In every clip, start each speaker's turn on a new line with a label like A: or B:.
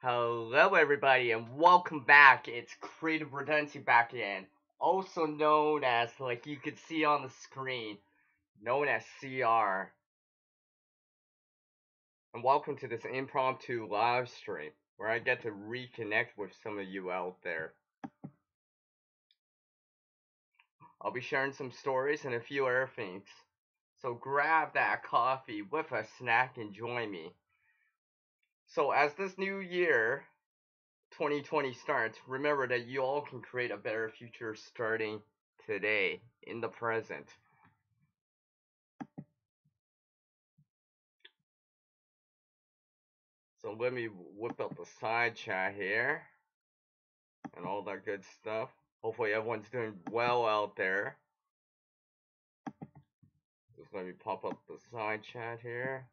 A: Hello, everybody, and welcome back. It's Creative Redundancy back again, also known as, like you can see on the screen, known as CR. And welcome to this impromptu live stream where I get to reconnect with some of you out there. I'll be sharing some stories and a few other things. So grab that coffee with a snack and join me. So, as this new year 2020 starts, remember that you all can create a better future starting today in the present. So let me whip up the side chat here and all that good stuff. Hopefully everyone's doing well out there. Just let me pop up the side chat here.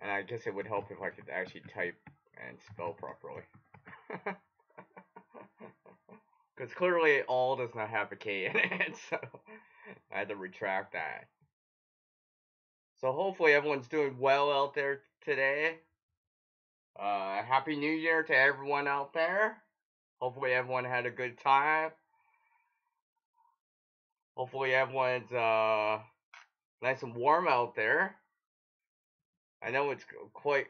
A: And I guess it would help if I could actually type and spell properly. Because clearly all does not have a K in it, so I had to retract that. So hopefully everyone's doing well out there today. Happy New Year to everyone out there. Hopefully everyone had a good time. Hopefully everyone's nice and warm out there. I know it's quite,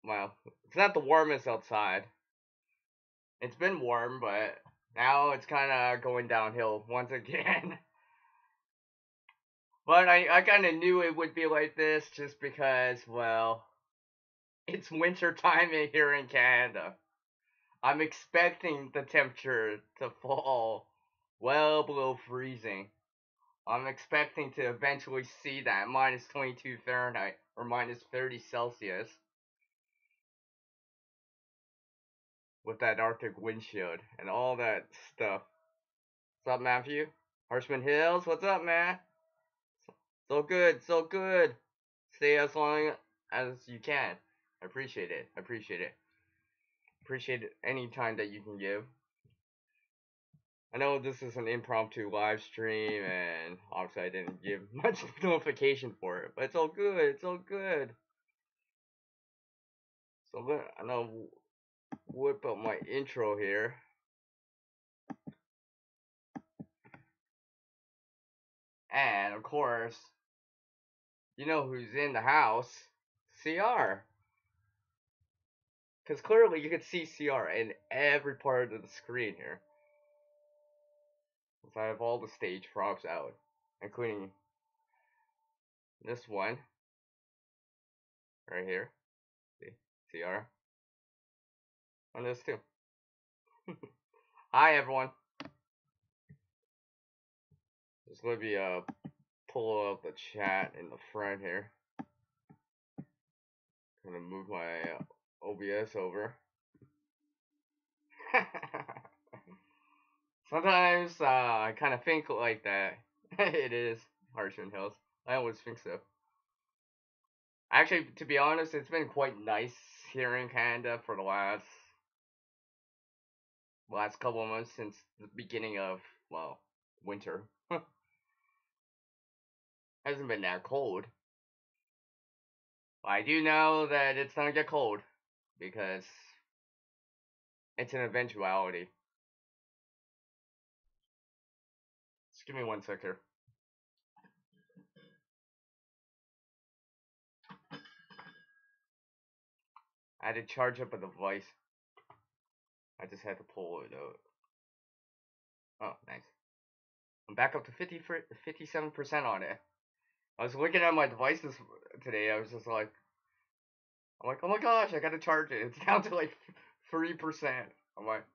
A: well, it's not the warmest outside. It's been warm, but now it's kind of going downhill once again. But I kind of knew it would be like this just because, well, it's winter time here in Canada. I'm expecting the temperature to fall well below freezing. I'm expecting to eventually see that minus 22 Fahrenheit or minus 30 Celsius with that Arctic windshield and all that stuff. What's up, Matthew? Harshman Hills, what's up, man? So good, so good. Stay as long as you can. I appreciate it. I appreciate it. Appreciate any time that you can give. I know this is an impromptu live stream, and obviously I didn't give much notification for it, but it's all good. It's all good. So I'm gonna whip up my intro here. And of course, you know who's in the house? CR. Because clearly you can see CR in every part of the screen here. So I have all the stage props out, including this one right here. See, CR. And this too. Hi everyone. Just let me pull up the chat in the front here. Gonna move my OBS over. Sometimes I kind of think like that. It is Harshman Hills. I always think so. Actually, to be honest, it's been quite nice here in Canada for the last couple of months since the beginning of, well, winter. Hasn't been that cold. I do know that it's gonna get cold because it's an eventuality. Just give me 1 sec here. I had to charge up a device. I just had to pull it out. Oh, nice. I'm back up to 57% on it. I was looking at my devices today. I was just like, I'm like, oh my gosh, I gotta charge it. It's down to like 3%. I'm like,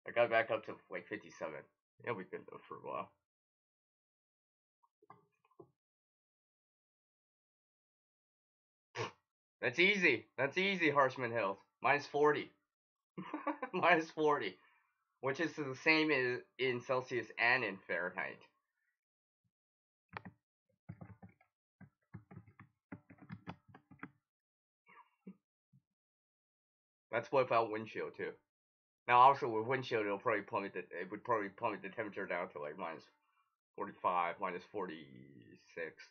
A: I got back up to like 57. Yeah, we've been though for a while. That's easy. That's easy, Harshman Hills. Minus 40. Minus 40. Which is the same in Celsius and in Fahrenheit. That's without windshield too. Now, also with windshield, it would probably plummet the temperature down to like minus 45, minus 46.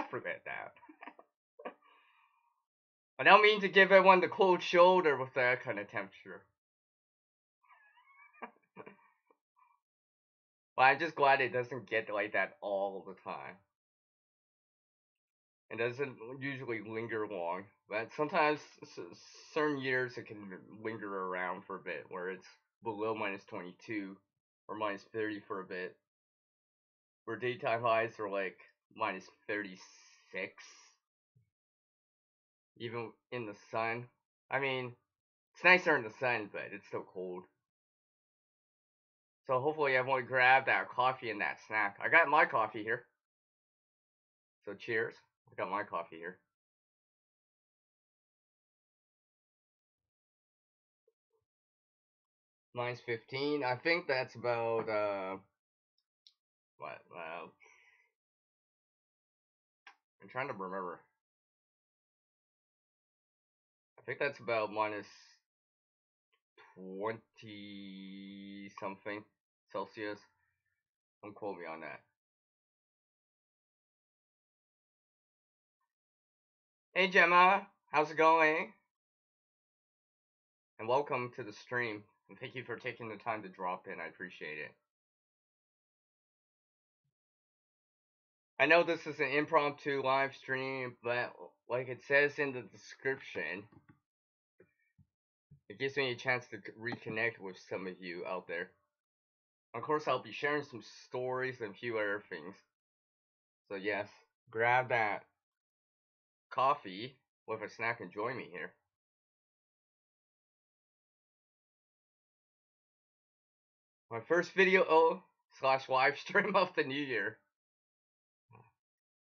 A: Forget that. I don't mean to give everyone the cold shoulder with that kind of temperature. But I'm just glad it doesn't get like that all the time. It doesn't usually linger long. But sometimes, certain years, it can linger around for a bit, where it's below minus 22 or minus 30 for a bit. Where daytime highs are like minus 36, even in the sun. I mean, it's nicer in the sun, but it's still cold. So hopefully everyone grabbed that coffee and that snack. I got my coffee here. So cheers. I got my coffee here. Mine's 15. I think that's about what? I'm trying to remember. I think that's about minus 20 something Celsius. Don't quote me on that. Hey Gemma, how's it going? And welcome to the stream. And thank you for taking the time to drop in. I appreciate it. I know this is an impromptu live stream, but like it says in the description, it gives me a chance to reconnect with some of you out there. Of course, I'll be sharing some stories and a few other things. So yes, grab that coffee with a snack and join me here. My first video slash live stream of the new year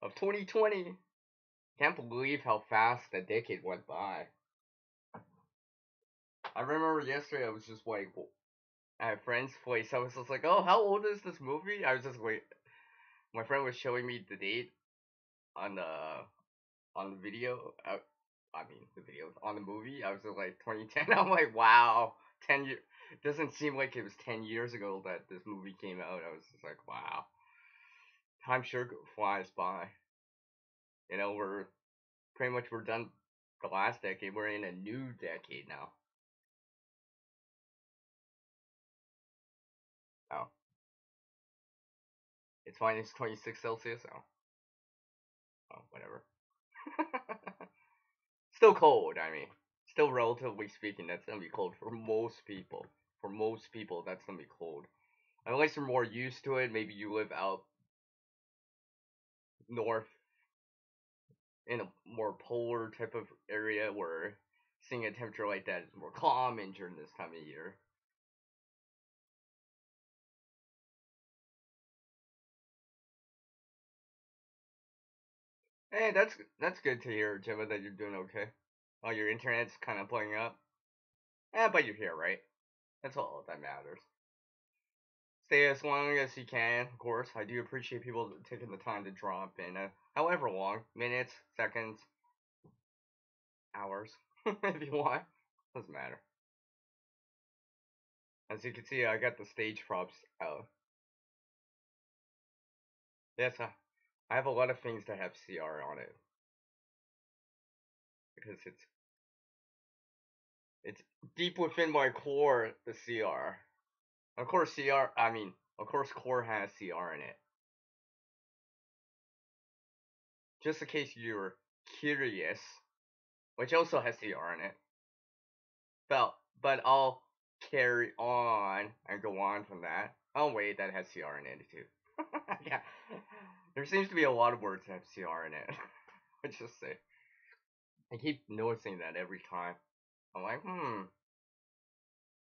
A: of 2020. Can't believe how fast the decade went by. I remember yesterday I was just like at a friend's place. I was just like, "Oh, how old is this movie?" I was just wait. My friend was showing me the date on the video. I mean, the video on the movie. I was just like 2010. I'm like, wow, 10 years. Doesn't seem like it was 10 years ago that this movie came out. I was just like, wow, time sure flies by. You know, we're done the last decade. We're in a new decade now. Oh, it's minus 26 Celsius. Oh, whatever. Still cold. I mean, still relatively speaking, that's gonna be cold for most people. For most people, that's gonna be cold. Unless you're more used to it, maybe you live out north in a more polar type of area where seeing a temperature like that is more common during this time of year. Hey, that's good to hear, Gemma, that you're doing okay. Oh, your internet's kind of playing up. But you're here, right? That's all that matters. Stay as long as you can, of course. I do appreciate people taking the time to drop in, however long, minutes, seconds, hours, if you want. Doesn't matter. As you can see, I got the stage props out. Yes, I have a lot of things that have CR on it because it's deep within my core, the CR. Of course, of course, core has CR in it. Just in case you're curious, which also has CR in it. But I'll carry on and go on from that. Oh wait, that has CR in it too. Yeah, there seems to be a lot of words that have CR in it. Let's just say. I keep noticing that every time. I'm like,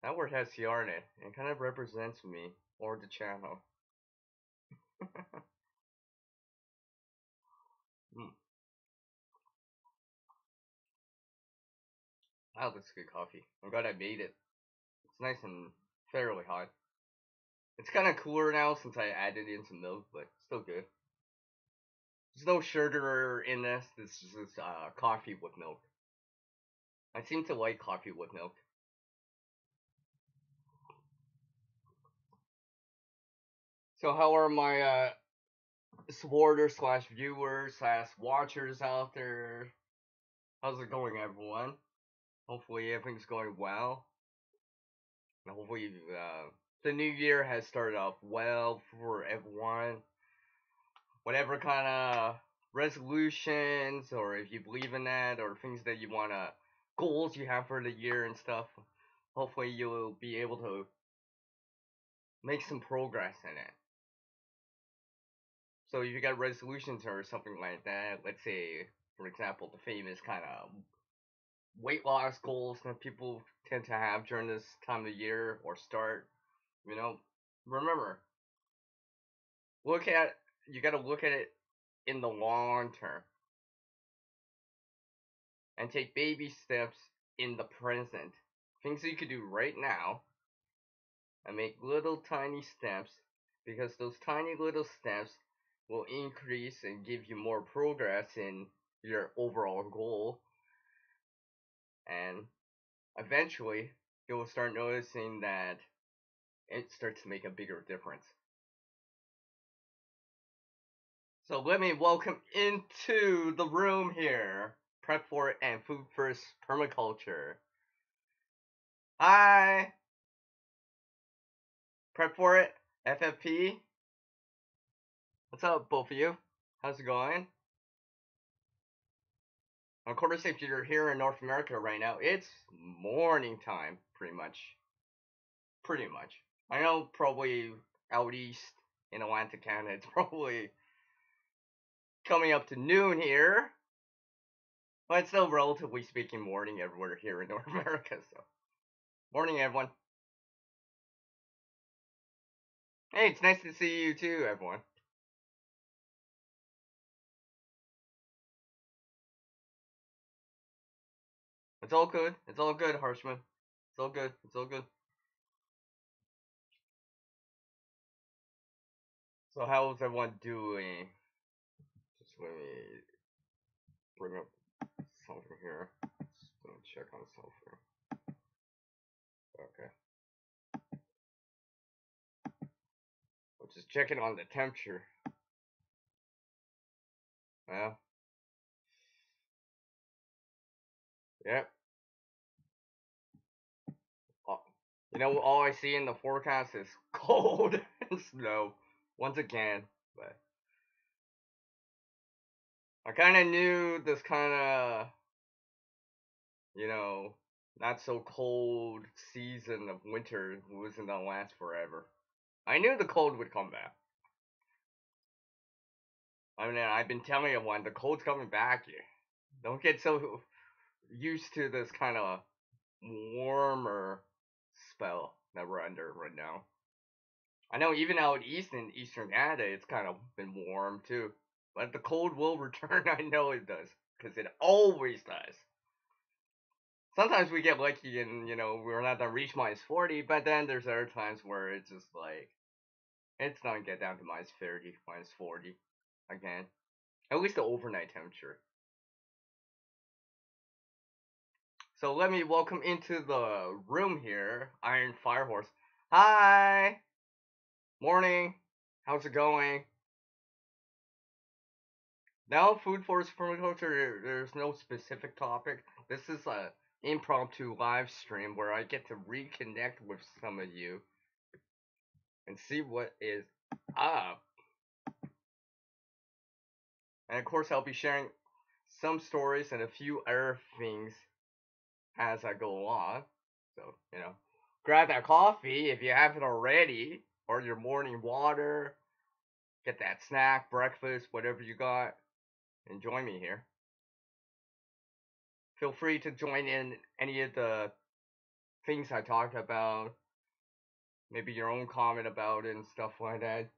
A: that word has CR in it. It kind of represents me or the channel. mm. Wow, that's good coffee. I'm glad I made it. It's nice and fairly hot. It's kind of cooler now since I added in some milk, but still good. There's no sugar in this. This is just coffee with milk. I seem to like coffee with milk. So how are my supporters slash viewers slash watchers out there? How's it going, everyone? Hopefully everything's going well. And hopefully the new year has started off well for everyone. Whatever kind of resolutions, or if you believe in that, or things that you want to, goals you have for the year and stuff, hopefully you'll be able to make some progress in it. So if you got resolutions or something like that, let's say, for example, the famous kind of weight loss goals that people tend to have during this time of the year or start, you know, remember, look at, you got to look at it in the long term and take baby steps in the present. Things that you could do right now and make little tiny steps, because those tiny little steps will increase and give you more progress in your overall goal, and eventually you will start noticing that it starts to make a bigger difference. So let me welcome into the room here Prep for It and Food First Permaculture. Hi! Prep for It, FFP. What's up, both of you? How's it going? Of course, if you're here in North America right now, it's morning time, pretty much. Pretty much. I know probably out east in Atlantic Canada, it's probably coming up to noon here. But it's still relatively speaking morning everywhere here in North America, so. Morning, everyone. Hey, it's nice to see you too, everyone. It's all good. It's all good, Harshman. It's all good. It's all good. So how's everyone doing? Just let me bring up something here. Just gonna check on something. Okay. I'm just checking on the temperature. Well, yep. You know, all I see in the forecast is cold and snow once again. But I kind of knew this kind of, you know, not so cold season of winter wasn't gonna last forever. I knew the cold would come back. I mean, I've been telling everyone the cold's coming back here. Don't get so used to this kind of warmer spell that we're under right now. I know even out east in eastern Canada, it's kind of been warm too. But the cold will return. I know it does, because it always does. Sometimes we get lucky and, you know, we're not gonna reach minus 40, but then there's other times where it's just like, it's not gonna get down to minus 30, minus 40 again. At least the overnight temperature. So let me welcome into the room here, Iron Firehorse. Hi! Morning! How's it going? Now, Food Forest Permaculture, there's no specific topic. This is a impromptu live stream where I get to reconnect with some of you and see what is up. And of course, I'll be sharing some stories and a few other things as I go along. So, you know, grab that coffee if you haven't already, or your morning water. Get that snack, breakfast, whatever you got, and join me here. Feel free to join in any of the things I talked about, maybe your own comment about it and stuff like that.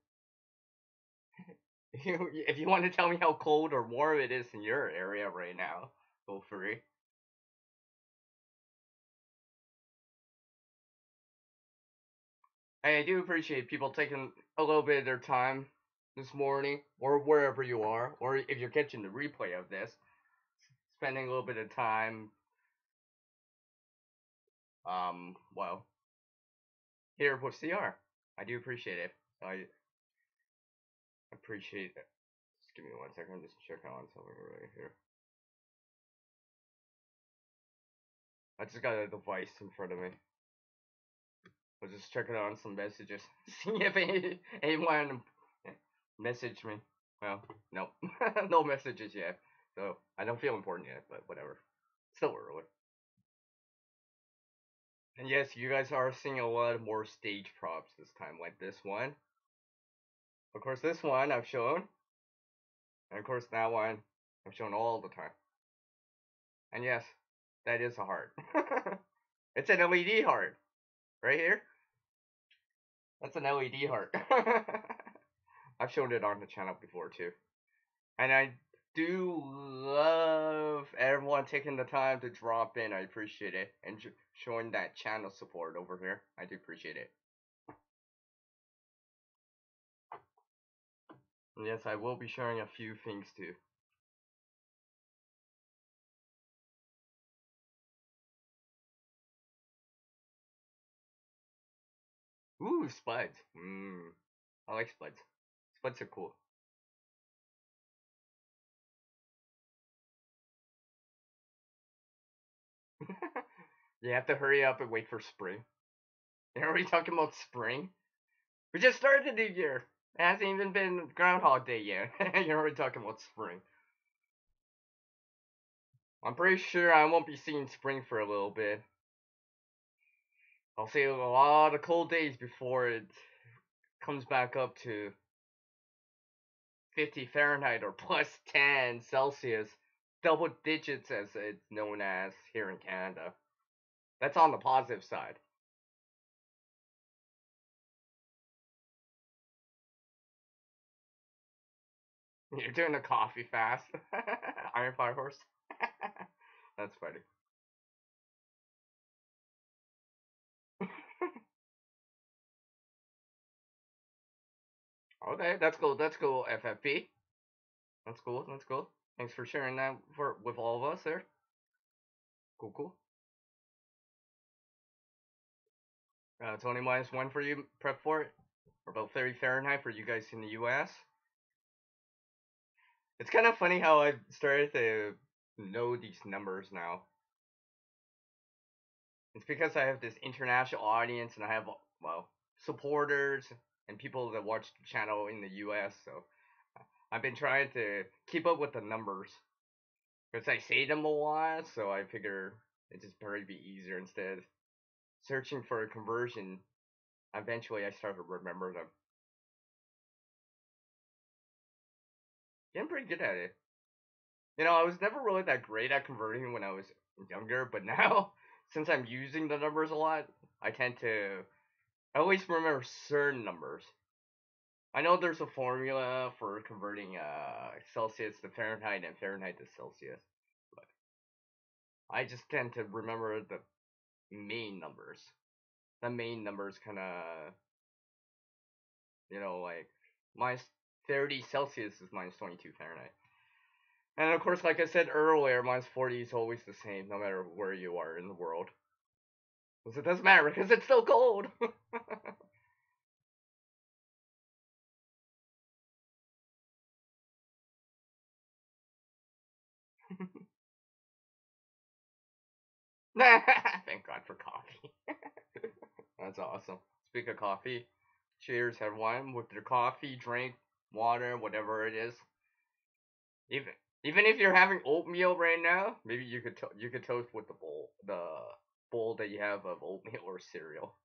A: If you want to tell me how cold or warm it is in your area right now, feel free. I do appreciate people taking a little bit of their time this morning, or wherever you are, or if you're catching the replay of this, spending a little bit of time, well, here with CR. I do appreciate it. I appreciate it. Just give me 1 second, just check on something right here. I just got a device in front of me. I was just checking on some messages. See if anyone messaged me. Well, no. No messages yet. So, I don't feel important yet, but whatever. Still early. And yes, you guys are seeing a lot more stage props this time, like this one. Of course, this one I've shown. And of course, that one I've shown all the time. And yes, that is a heart. It's an LED heart. Right here. That's an LED heart. I've shown it on the channel before too. And I do love everyone taking the time to drop in. I appreciate it. And showing that channel support over here. I do appreciate it. And yes, I will be sharing a few things too. Ooh, spuds. I like spuds. Spuds are cool. You have to hurry up and wait for spring. You're already talking about spring? We just started the new year. It hasn't even been Groundhog Day yet. You're already talking about spring. I'm pretty sure I won't be seeing spring for a little bit. I'll see a lot of cold days before it comes back up to 50 Fahrenheit or plus 10 Celsius. Double digits as it's known as here in Canada. That's on the positive side. You're doing a coffee fast. Iron Fire Horse. That's funny. Okay, that's cool. That's cool, FFP. That's cool. That's cool. Thanks for sharing that with all of us there. Cool, cool. It's only -1 for you, prep for it. Or about 30 Fahrenheit for you guys in the US. It's kind of funny how I started to know these numbers now. It's because I have this international audience and I have, well, supporters and people that watch the channel in the US. So I've been trying to keep up with the numbers. Because I say them a lot, so I figure it'd just probably be easier instead. Searching for a conversion, eventually I started to remember them. Getting pretty good at it. You know, I was never really that great at converting when I was younger, but now, since I'm using the numbers a lot, I tend to. I always remember certain numbers. I know there's a formula for converting Celsius to Fahrenheit and Fahrenheit to Celsius, but I just tend to remember the main numbers. The main numbers kind of, like minus 30 Celsius is -22 Fahrenheit. And of course, like I said earlier, -40 is always the same, no matter where you are in the world. Because it doesn't matter, because it's still cold. Thank God for coffee. That's awesome. Speak of coffee, cheers everyone with their coffee, drink, water, whatever it is. Even even if you're having oatmeal right now, maybe you could toast with the bowl that you have of oatmeal or cereal.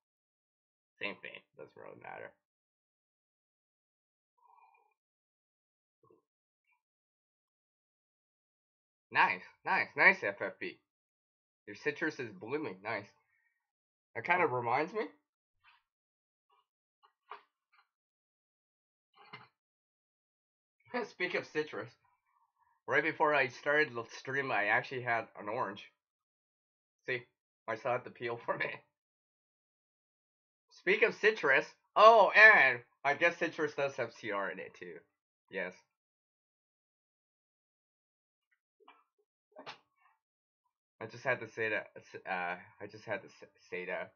A: Same thing. Doesn't really matter. Nice, nice, nice FFB. Your citrus is blooming. Nice. That kind of reminds me. Speak of citrus. Right before I started the stream, I actually had an orange. See, I still have to peel from it. Speak of citrus. Oh, and I guess citrus does have CR in it too. Yes. I just had to say that. I just had to say that.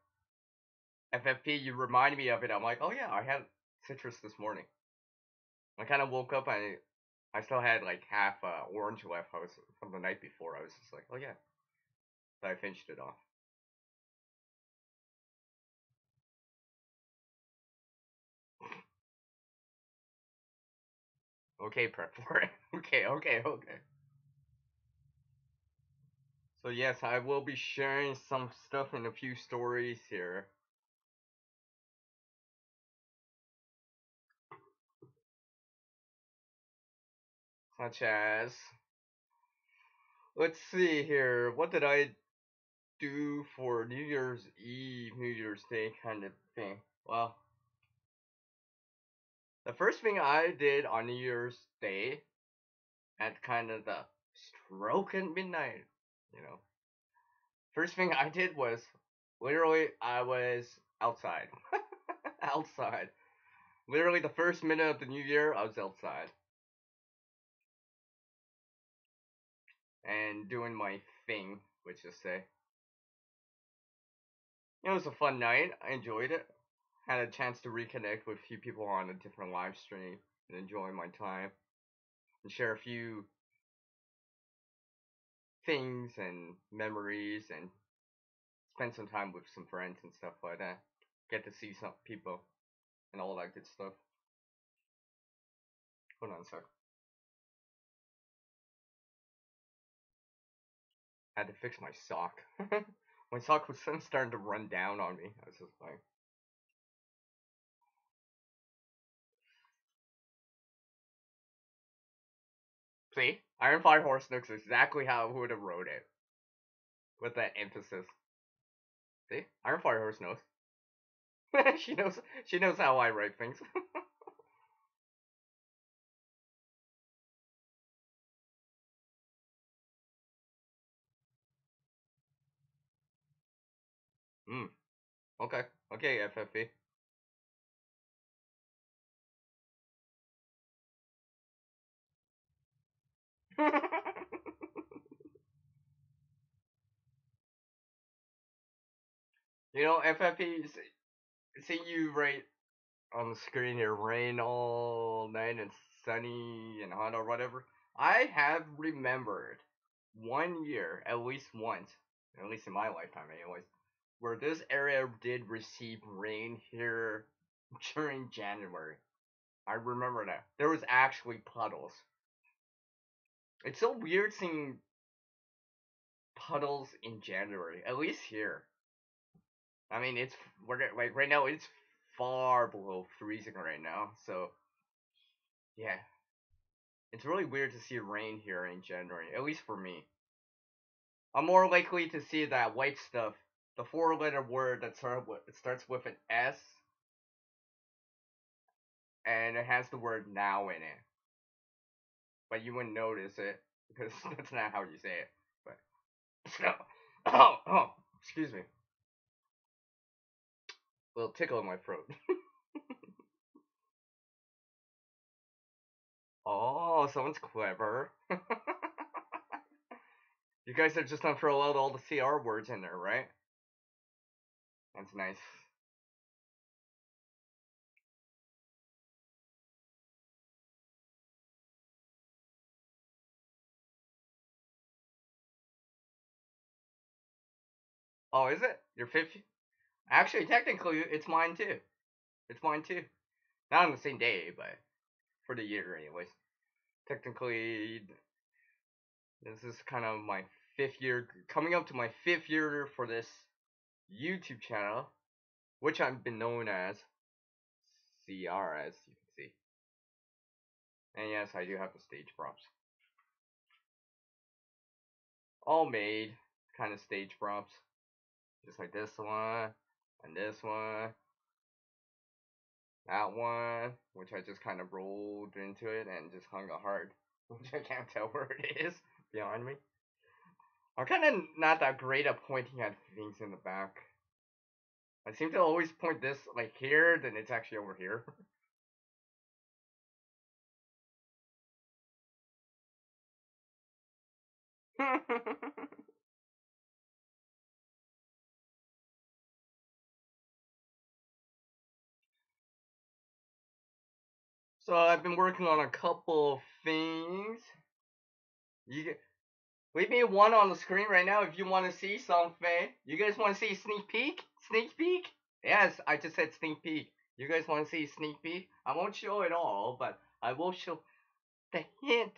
A: FFP, you remind me of it. I'm like, oh yeah, I had citrus this morning. I kind of woke up. I still had like half orange left. I was from the night before. I was just like, oh yeah, so I finished it off. Okay, prep for it. Okay. So yes, I will be sharing some stuff in a few stories here. Such as, let's see here, what did I do for New Year's Eve, New Year's Day kind of thing? Well, the first thing I did on New Year's Day at kind of the stroke at midnight, you know, first thing I did was literally I was outside. Outside. Literally the first minute of the new year, I was outside and doing my thing, let's just say. It was a fun night. I enjoyed it. Had a chance to reconnect with a few people on a different live stream and enjoy my time and share a few things and memories and spend some time with some friends and stuff like that. Get to see some people and all that good stuff. Hold on a sec. I had to fix my sock. My sock was starting to run down on me. I was just like, see? Iron Fire Horse knows exactly how I would have wrote it. With that emphasis. See? Iron Fire Horse knows. She knows how I write things. Hmm. Okay. Okay, FFB. You know, FFP, see you right on the screen here, rain all night and sunny and hot or whatever. I have remembered one year, at least once, at least in my lifetime anyways, where this area did receive rain here during January. I remember that. There was actually puddles. It's so weird seeing puddles in January, at least here. I mean, like right now it's far below freezing right now, so yeah, it's really weird to see rain here in January, at least for me. I'm more likely to see that white stuff, the four-letter word that starts with an S, and it has the word now in it, but you wouldn't notice it because that's not how you say it. But oh, excuse me, a little tickle in my throat. Oh, someone's clever. You guys are just gonna throw out all the CR words in there, right? That's nice. Oh, is it? Your fifth? Actually, technically, it's mine too. It's mine too. Not on the same day, but for the year, anyways. Technically, this is kind of my fifth year, coming up to my fifth year for this YouTube channel, which I've been known as CR, as you can see. And yes, I do have the stage props. All made, kind of stage props. Just like this one, and this one, that one, which I just kind of rolled into it and just hung a heart, which I can't tell where it is behind me. I'm kind of not that great at pointing at things in the back. I seem to always point this like here, then it's actually over here. So I've been working on a couple of things. You leave me one on the screen right now if you want to see something. You guys want to see a sneak peek? Sneak peek? Yes, I just said sneak peek. You guys want to see a sneak peek? I won't show it all, but I will show the hint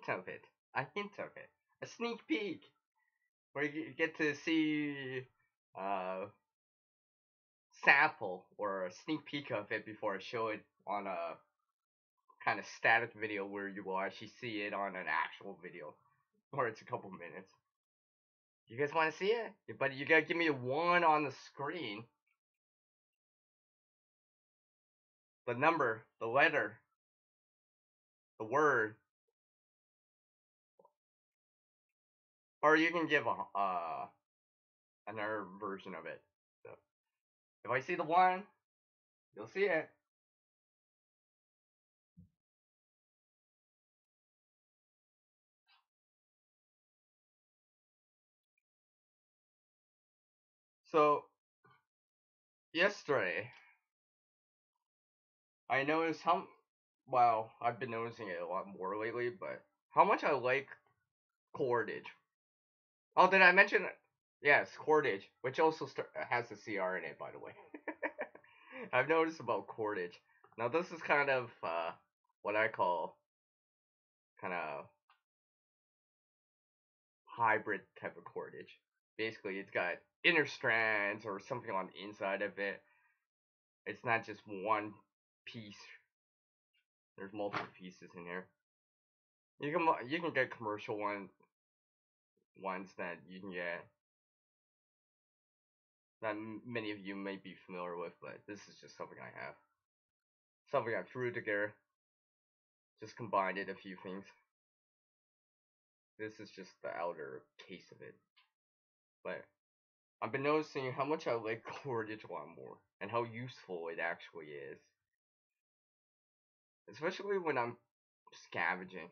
A: of it. A hint of it. A sneak peek. Where you get to see uh sample or a sneak peek of it before I show it on a kind of static video where you will actually see it on an actual video where it's a couple minutes. You guys want to see it? But you gotta give me one on the screen. The number, the letter, the word, or you can give a another version of it. So if I see the one, you'll see it. So yesterday, I noticed how well I've been noticing it a lot more lately, but how much I like cordage. Oh, did I mention it? Yes, cordage, which also has a CR in it, by the way. I've noticed about cordage. Now this is kind of what I call kind of hybrid type of cordage. Basically, it's got inner strands or something on the inside of it. It's not just one piece. There's multiple pieces in here. You can get commercial ones that you can get that many of you may be familiar with, but this is just something I have. Something I threw together. Just combined it a few things. This is just the outer case of it. But I've been noticing how much I like cordage a lot more, and how useful it actually is. Especially when I'm scavenging,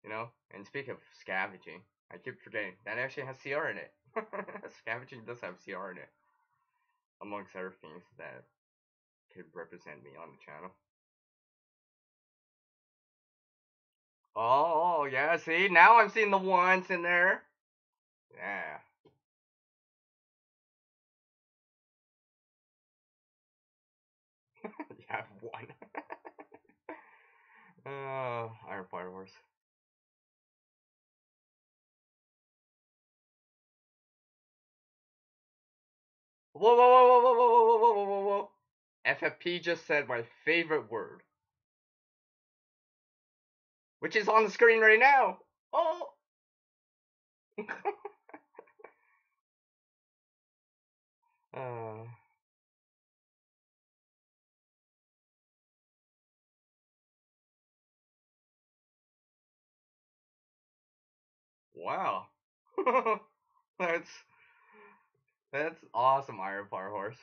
A: you know? And speaking of scavenging, I keep forgetting, that actually has CR in it. Scavenging does have CR in it, amongst other things that could represent me on the channel. Oh, yeah, see? Now I'm seeing the ones in there. Yeah. You have one. Iron Fire Horse. Whoa, whoa, whoa, whoa, whoa, whoa, whoa, whoa, whoa, whoa. FFP just said my favorite word, which is on the screen right now. Oh. uh, wow. that's that's awesome, Iron Fire Horse.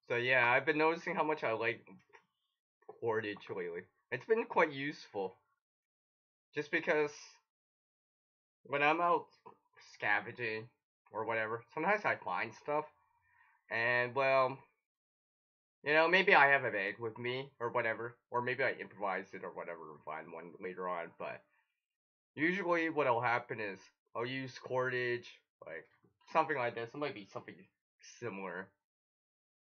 A: So yeah, I've been noticing how much I like cordage lately. It's been quite useful. Just because when I'm out scavenging or whatever, sometimes I find stuff, and well, maybe I have a bag with me or whatever, or maybe I improvise it or whatever and find one later on. But usually, what'll happen is I'll use cordage, like something like this. It might be something similar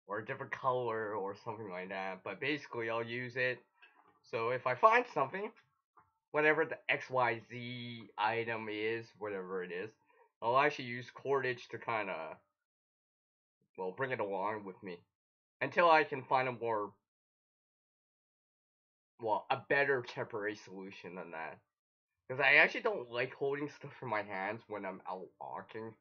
A: or a different color or something like that. But basically, I'll use it. So if I find something, whatever the XYZ item is, whatever it is, I'll actually use cordage to kind of, well, bring it along with me until I can find a more, well, a better temporary solution than that. Because I actually don't like holding stuff in my hands when I'm out walking.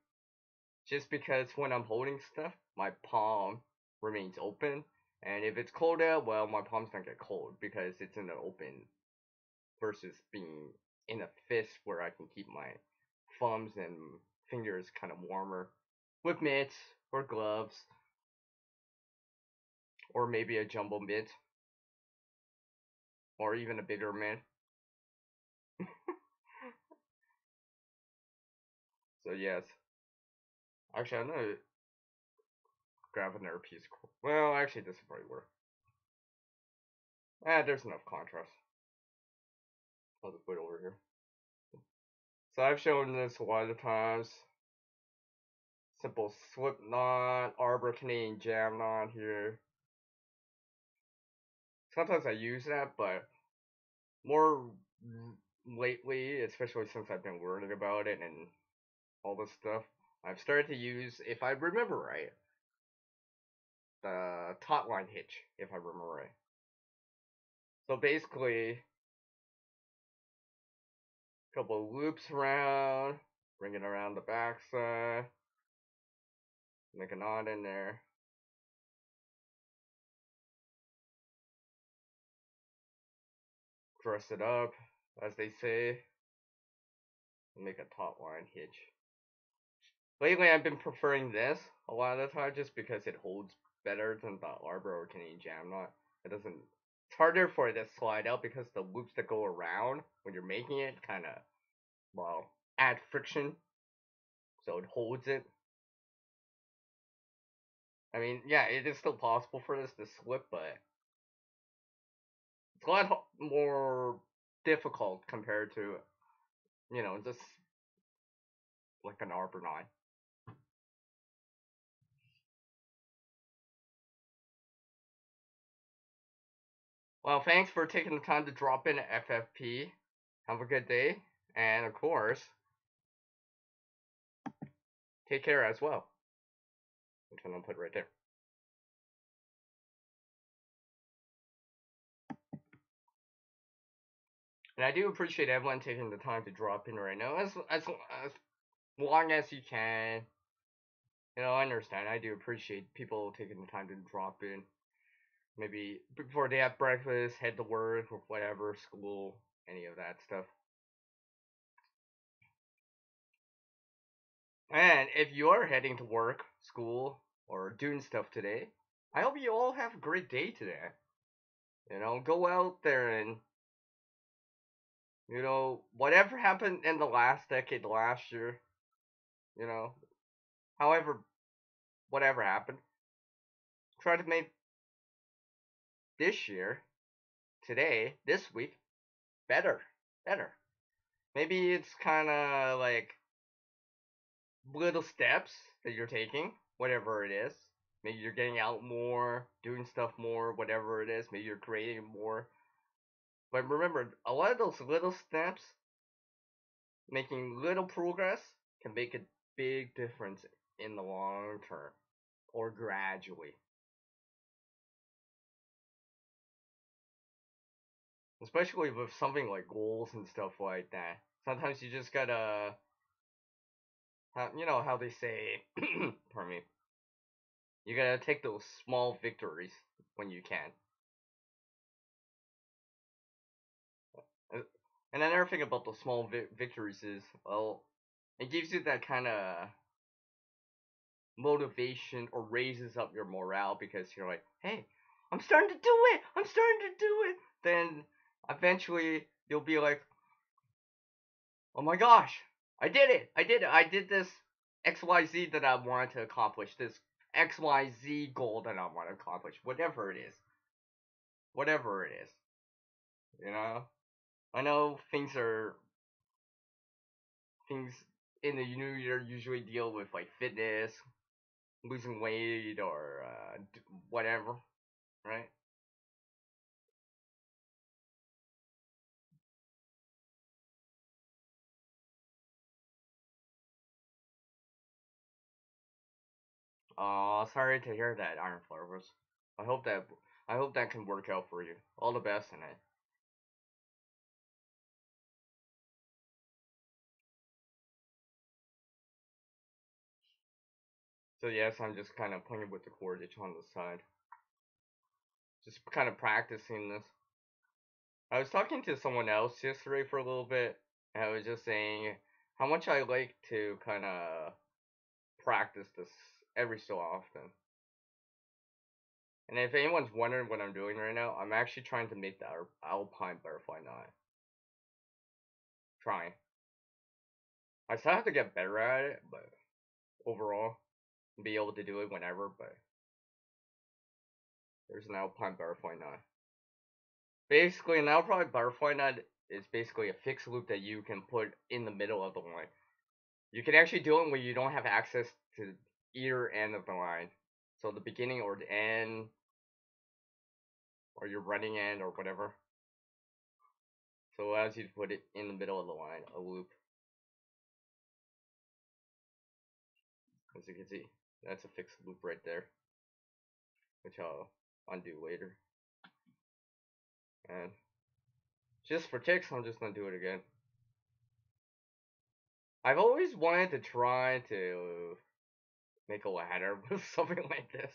A: Just because when I'm holding stuff, my palm remains open. And if it's cold out, well, my palms don't get cold because it's in the open versus being in a fist where I can keep my thumbs and fingers kind of warmer with mitts or gloves or maybe a jumbo mitt or even a bigger mitt. So yes, actually I'm gonna grab another piece. Well, actually this will probably work. There's enough contrast. I'll just put it over here. So I've shown this a lot of times. Simple slip knot, Arbor Canadian jam knot here. Sometimes I use that, but more lately, especially since I've been learning about it and all this stuff, I've started to use, if I remember right, the taut line hitch, if I remember right. So basically, a couple of loops around, bring it around the backside, make a knot in there. Dress it up, as they say, and make a taut line hitch. Lately, I've been preferring this a lot of the time just because it holds better than the Arbor or Canadian Jam Knot. It doesn't. It's harder for it to slide out because the loops that go around when you're making it kind of, well, add friction, so it holds it. I mean, yeah, it is still possible for this to slip, but it's a lot more difficult compared to, just like an Arbor knot. Well, thanks for taking the time to drop in FFP. Have a good day, and of course, take care as well. Which one I'll put right there. And I do appreciate everyone taking the time to drop in right now, as long as you can. I understand. I do appreciate people taking the time to drop in. Maybe before they have breakfast, head to work, or whatever, school, any of that stuff. And if you are heading to work, school, or doing stuff today, I hope you all have a great day today. Go out there and, whatever happened in the last decade, last year, you know, however, whatever happened, try to make this year, today, this week, better. Better. Maybe it's kind of like little steps that you're taking, whatever it is. Maybe you're getting out more, doing stuff more, whatever it is. Maybe you're creating more. But remember, a lot of those little steps, making little progress, can make a big difference in the long term or gradually. Especially with something like goals and stuff like that. Sometimes you just gotta, how they say, pardon me, you gotta take those small victories when you can. And another thing about those small victories is, well, it gives you that kind of motivation or raises up your morale because you're like, hey, I'm starting to do it. I'm starting to do it. Then eventually you'll be like, oh my gosh, I did it. I did it. I did this XYZ that I wanted to accomplish. This XYZ goal that I want to accomplish. Whatever it is. Whatever it is. You know? I know things in the new year usually deal with like fitness, losing weight, or whatever, right? Sorry to hear that, Iron Flowers. I hope that I hope that can work out for you. All the best in it. So yes, I'm just kind of playing with the cordage on the side. Just kind of practicing this. I was talking to someone else yesterday for a little bit, and I was just saying how much I like to kind of practice this every so often. And if anyone's wondering what I'm doing right now, I'm actually trying to make the alpine butterfly knot. Trying. I still have to get better at it, but overall, be able to do it whenever. But there's an alpine butterfly knot. Basically, an alpine butterfly knot is basically a fixed loop that you can put in the middle of the line. You can actually do it when you don't have access to either end of the line. So the beginning or the end, or your running end, or whatever. So it allows you to put it in the middle of the line, a loop. As you can see, that's a fixed loop right there, which I'll undo later. And just for kicks, I'm just gonna do it again. I've always wanted to try to make a ladder with something like this.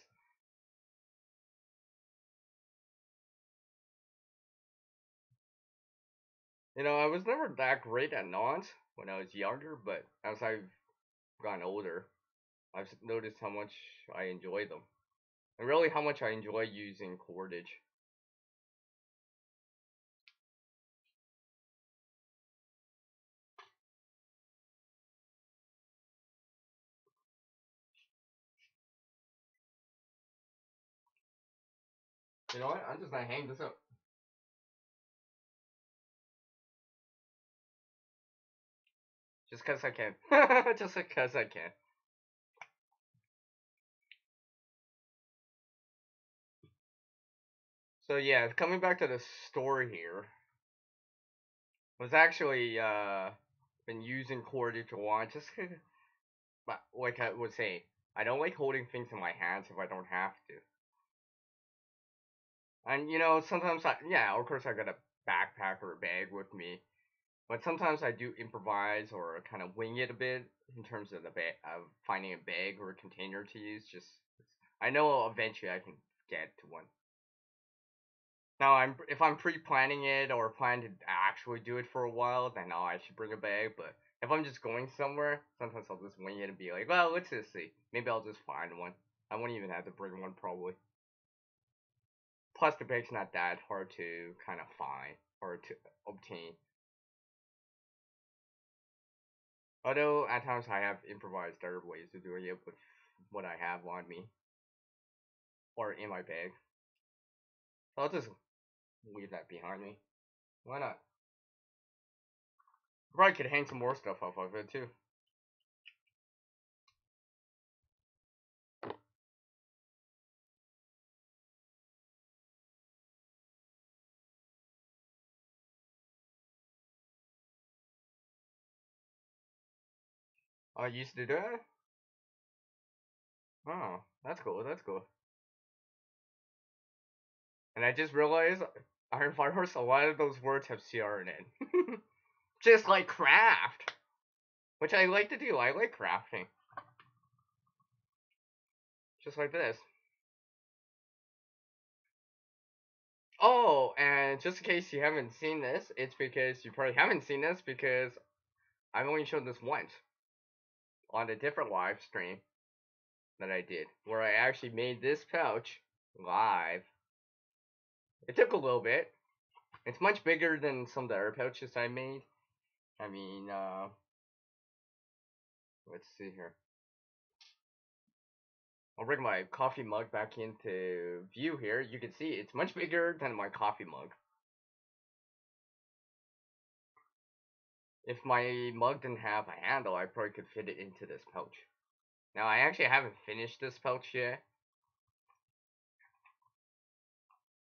A: You know, I was never that great at knots when I was younger, but as I've gotten older, I've noticed how much I enjoy them. And really how much I enjoy using cordage. You know what? I'm just gonna hang this up. Just cause I can. Just because I can. So yeah, coming back to the story here, was actually been using cordage a lot, just but like I was saying, I don't like holding things in my hands if I don't have to. And you know, sometimes yeah, of course I got a backpack or a bag with me, but sometimes I do improvise or kind of wing it a bit in terms of the of finding a bag or a container to use. Just I know eventually I can get to one. Now, if I'm pre-planning it or plan to actually do it for a while, then I should bring a bag. But if I'm just going somewhere, sometimes I'll just wing it and be like, well, let's just see. Maybe I'll just find one. I won't even have to bring one probably. Plus, the bag's not that hard to kind of find or to obtain. Although at times I have improvised other ways of doing it with what I have on me or in my bag. So I'll just leave that behind me. Why not? Probably could hang some more stuff off of it too. I used to do that. Oh, that's cool. That's cool. And I just realized Iron Firehorse, a lot of those words have CR in it. Just like craft. Which I like to do. I like crafting. Just like this. Oh, and just in case you haven't seen this, it's because you probably haven't seen this because I've only shown this once on a different live stream that I did, where I actually made this pouch live. It took a little bit. It's much bigger than some of the other pouches I made. I mean, let's see here. I'll bring my coffee mug back into view here. You can see it's much bigger than my coffee mug. If my mug didn't have a handle, I probably could fit it into this pouch. Now, I actually haven't finished this pouch yet,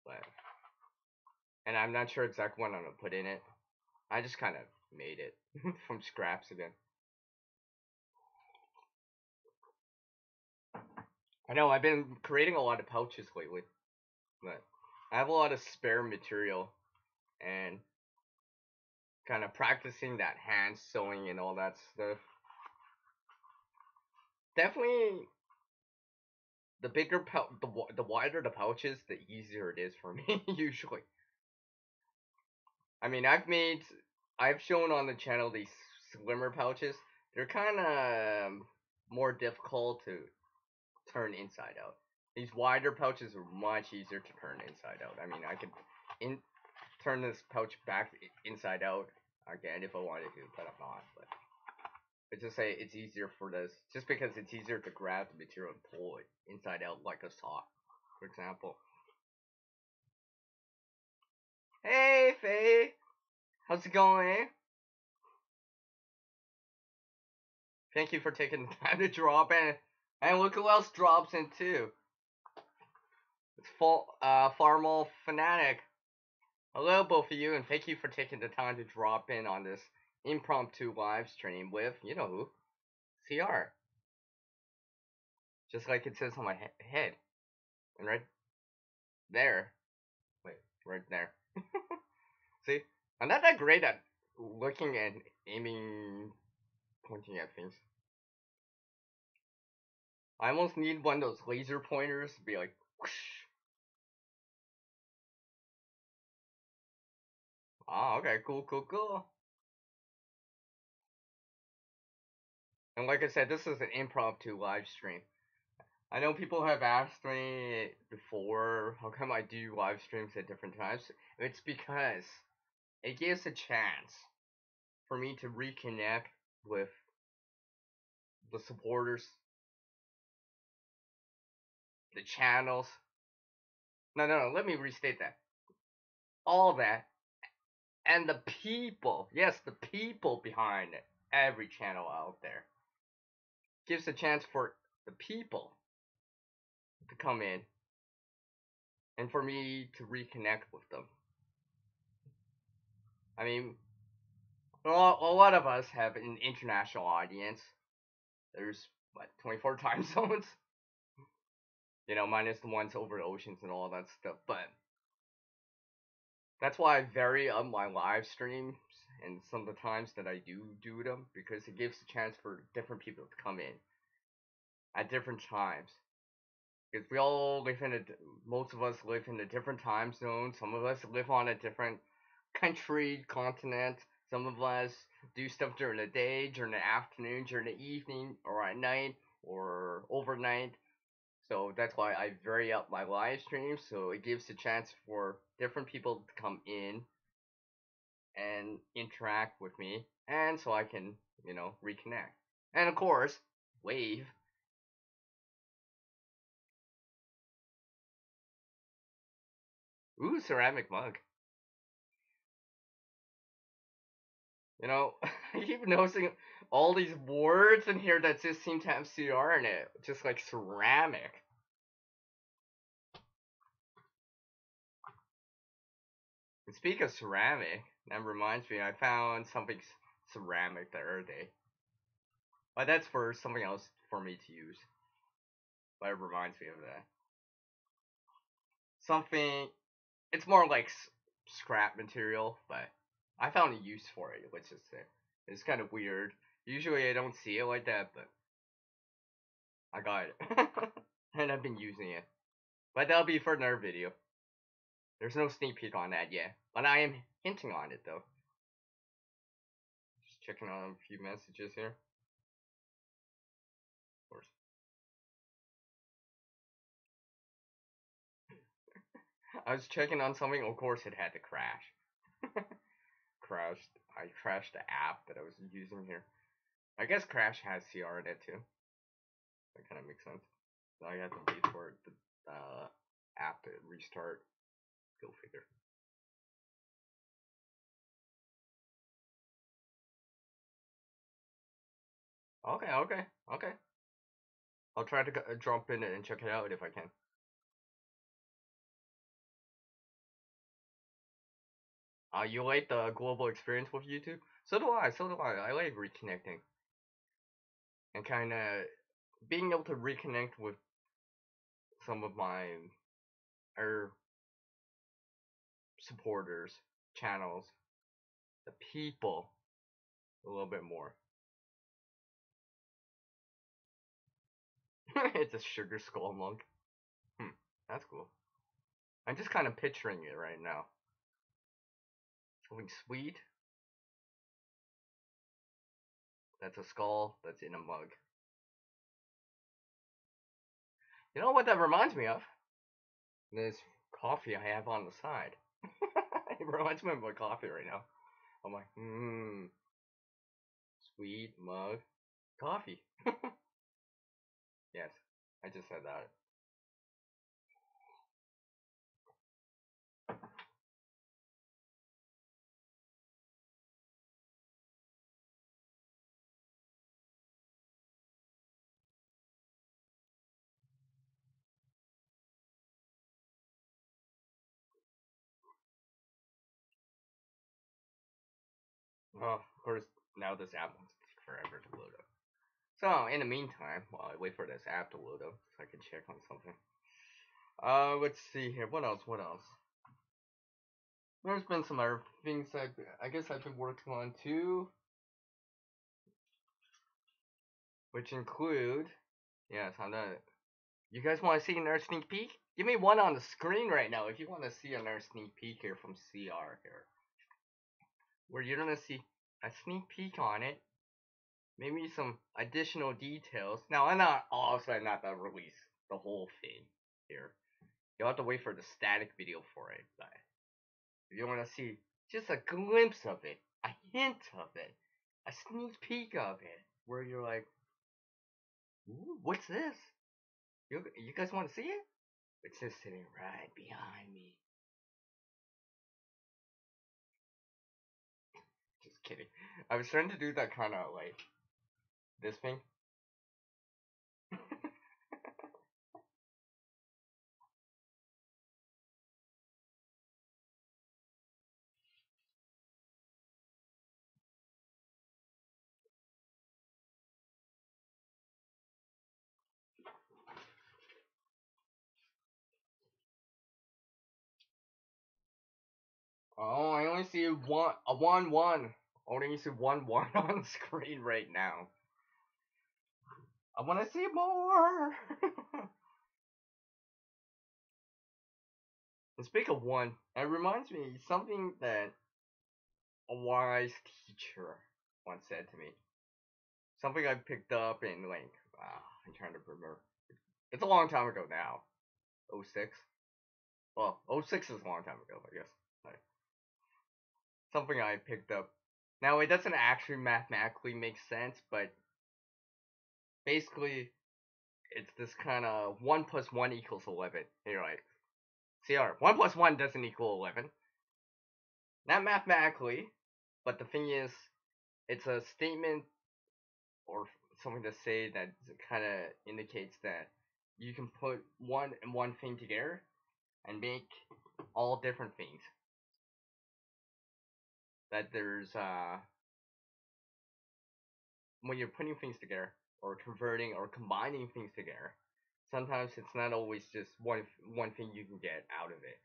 A: but and I'm not sure exactly what I'm gonna put in it. I just kind of made it from scraps again. I know I've been creating a lot of pouches lately, but I have a lot of spare material and kind of practicing that hand sewing and all that stuff. Definitely the bigger the wider the pouches, the easier it is for me usually. I mean, I've shown on the channel these slimmer pouches. They're kind of more difficult to turn inside out. These wider pouches are much easier to turn inside out. I mean, I could turn this pouch back inside out again if I wanted to, but I'm not. But let's just say it's easier for this, just because it's easier to grab the material and pull it inside out like a sock, for example. Hey, Faye! How's it going? Thank you for taking the time to drop in. And look who else drops in too. It's Farmal Fanatic. Hello, both of you, and thank you for taking the time to drop in on this impromptu live stream with, you know who, CR. Just like it says on my head. And right there. Wait, right there. See? I'm not that great at looking and aiming, pointing at things. I almost need one of those laser pointers to be like, whoosh. Ah, okay, cool. And like I said, this is an impromptu live stream. I know people have asked me before, how come I do live streams at different times? It's because it gives a chance for me to reconnect with the supporters, the channels. No, let me restate that. All that, and the people, yes, the people behind every channel out there. Gives a chance for the people to come in and for me to reconnect with them. I mean, a lot of us have an international audience. There's, what, 24 time zones? You know, minus the ones over the oceans and all that stuff. But that's why I vary up my live streams and some of the times that I do them, because it gives a chance for different people to come in at different times. Because we all live in most of us live in a different time zone. Some of us live on a different country, continent. Some of us do stuff during the day, during the afternoon, during the evening, or at night, or overnight. So that's why I vary up my live streams, so it gives a chance for different people to come in and interact with me, and so I can, reconnect. And of course, wave. Ooh, ceramic mug. You know, I keep noticing all these words in here that just seem to have CR in it, just like ceramic. And speak of ceramic, that reminds me, I found something ceramic the other day. But that's for something else for me to use. But it reminds me of that. Something, it's more like scrap material, but I found a use for it, let's just say. It's kind of weird. Usually I don't see it like that, but I got it. And I've been using it. But that'll be for another video. There's no sneak peek on that yet, but I am hinting on it though. Just checking on a few messages here. Of course. I was checking on something, of course it had to crash. I crashed the app that I was using here. I guess Crash has CR in it too. That kind of makes sense. Now you have to wait for the app to restart. Go figure. Okay. I'll try to jump in and check it out if I can. You like the global experience with YouTube? So do I. I like reconnecting and kind of being able to reconnect with some of my supporters, channels, the people a little bit more. It's a sugar skull mug. Hmm, that's cool. I'm just kind of picturing it right now. Something sweet. That's a skull that's in a mug. You know what that reminds me of? This coffee I have on the side. It reminds me of my coffee right now. I'm like, sweet mug, coffee. Yes, I just said that. Oh, of course, now this app wants to take forever to load up. So, in the meantime, while I wait for this app to load up, so I can check on something. Let's see here. What else? What else? There's been some other things I guess I've been working on too, which include, yes, I'm not. You guys want to see another sneak peek? Give me one on the screen right now if you want to see another sneak peek here from CR here, where you're gonna see a sneak peek on it, maybe some additional details. Now I'm not also not gonna release the whole thing here. You'll have to wait for the static video for it, but if you want to see just a glimpse of it, a hint of it, a sneak peek of it, where you're like, ooh, what's this? You guys want to see it? It's just sitting right behind me. Just kidding. I was trying to do that kind of like this thing. Oh, I only see a 1-1. Only see 1-1 on the screen right now. I want to see more. And speak of one, it reminds me something that a wise teacher once said to me. Something I picked up in like I'm trying to remember. It's a long time ago now. '06. Well, '06 is a long time ago, I guess. Like, something I picked up. Now it doesn't actually mathematically make sense, but basically it's this kind of 1 plus 1 equals 11. And you're like, CR, 1 plus 1 doesn't equal 11. Not mathematically, but the thing is, it's a statement or something to say that kind of indicates that you can put one and one thing together and make all different things. That there's when you're putting things together or converting or combining things together, sometimes it's not always just one thing you can get out of it.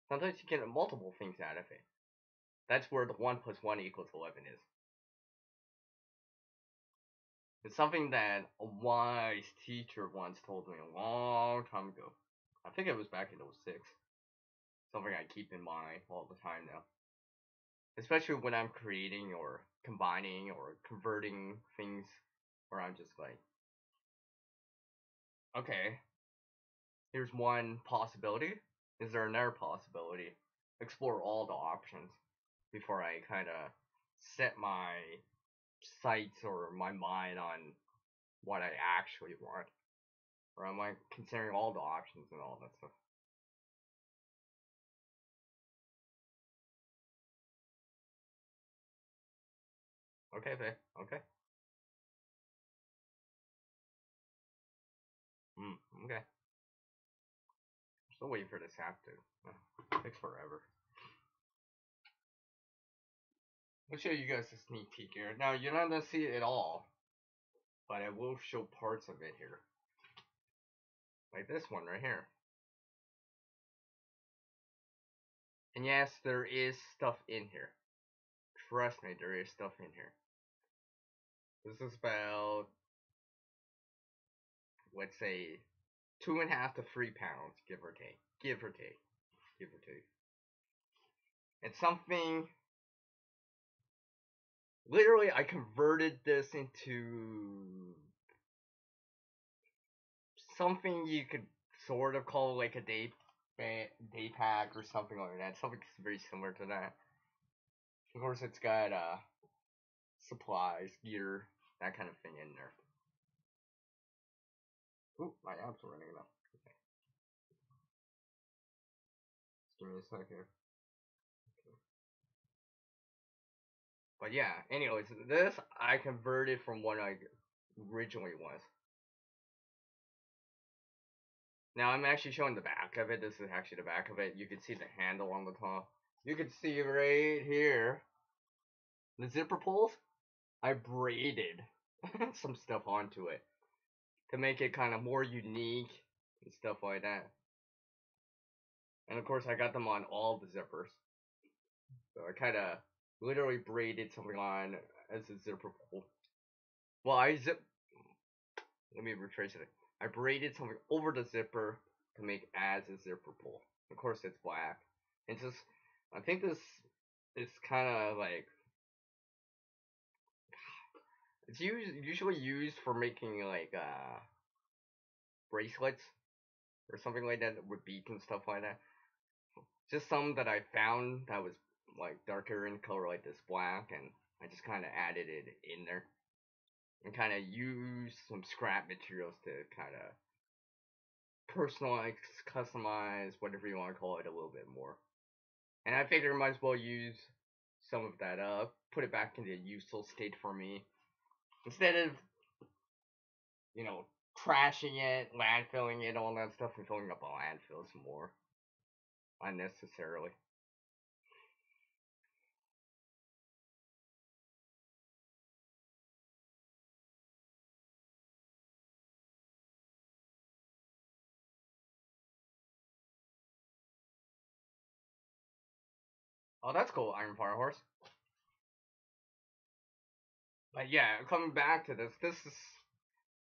A: Sometimes you get multiple things out of it. That's where the 1 plus 1 equals 11 is. It's something that a wise teacher once told me a long time ago. I think it was back in '06. Something I keep in mind all the time now. Especially when I'm creating or combining or converting things where I'm just like, okay, here's one possibility. Is there another possibility? Explore all the options before I kind of set my sights or my mind on what I actually want. Or am I considering all the options and all that stuff? Okay, Faye. Okay. Okay. Still waiting for this app to. Takes forever. I'll show you guys a sneak peek here. Now, you're not going to see it all, but I will show parts of it here. Like this one right here. And yes, there is stuff in here. Trust me, there is stuff in here. This is about let's say 2.5 to 3 pounds, give or take, give or take, give or take. It's something. Literally, I converted this into something you could sort of call like a day pack or something like that. Something very similar to that. Of course, it's got supplies, gear, that kind of thing in there. Ooh, my app's running now. Okay. Just give me a sec here. Okay. But yeah, anyways, this I converted from what I originally was. Now I'm actually showing the back of it. This is actually the back of it. You can see the handle on the top. You can see right here the zipper pulls. I braided some stuff onto it to make it kind of more unique and stuff like that. And of course, I got them on all the zippers. So I kind of literally braided something on as a zipper pull. Well, let me retrace it. I braided something over the zipper to make as a zipper pull. Of course, it's black. It's just, I think this is kind of like, it's usually used for making like bracelets or something like that with beads and stuff like that. Just some that I found that was like darker in color, like this black, and I just kind of added it in there and kind of used some scrap materials to kind of personalize, customize, whatever you want to call it, a little bit more. And I figured I might as well use some of that up, put it back into a useful state for me, instead of, you know, trashing it, landfilling it, all that stuff, and filling up a landfill some more unnecessarily. Oh, that's cool, Iron Fire Horse. But yeah, coming back to this is,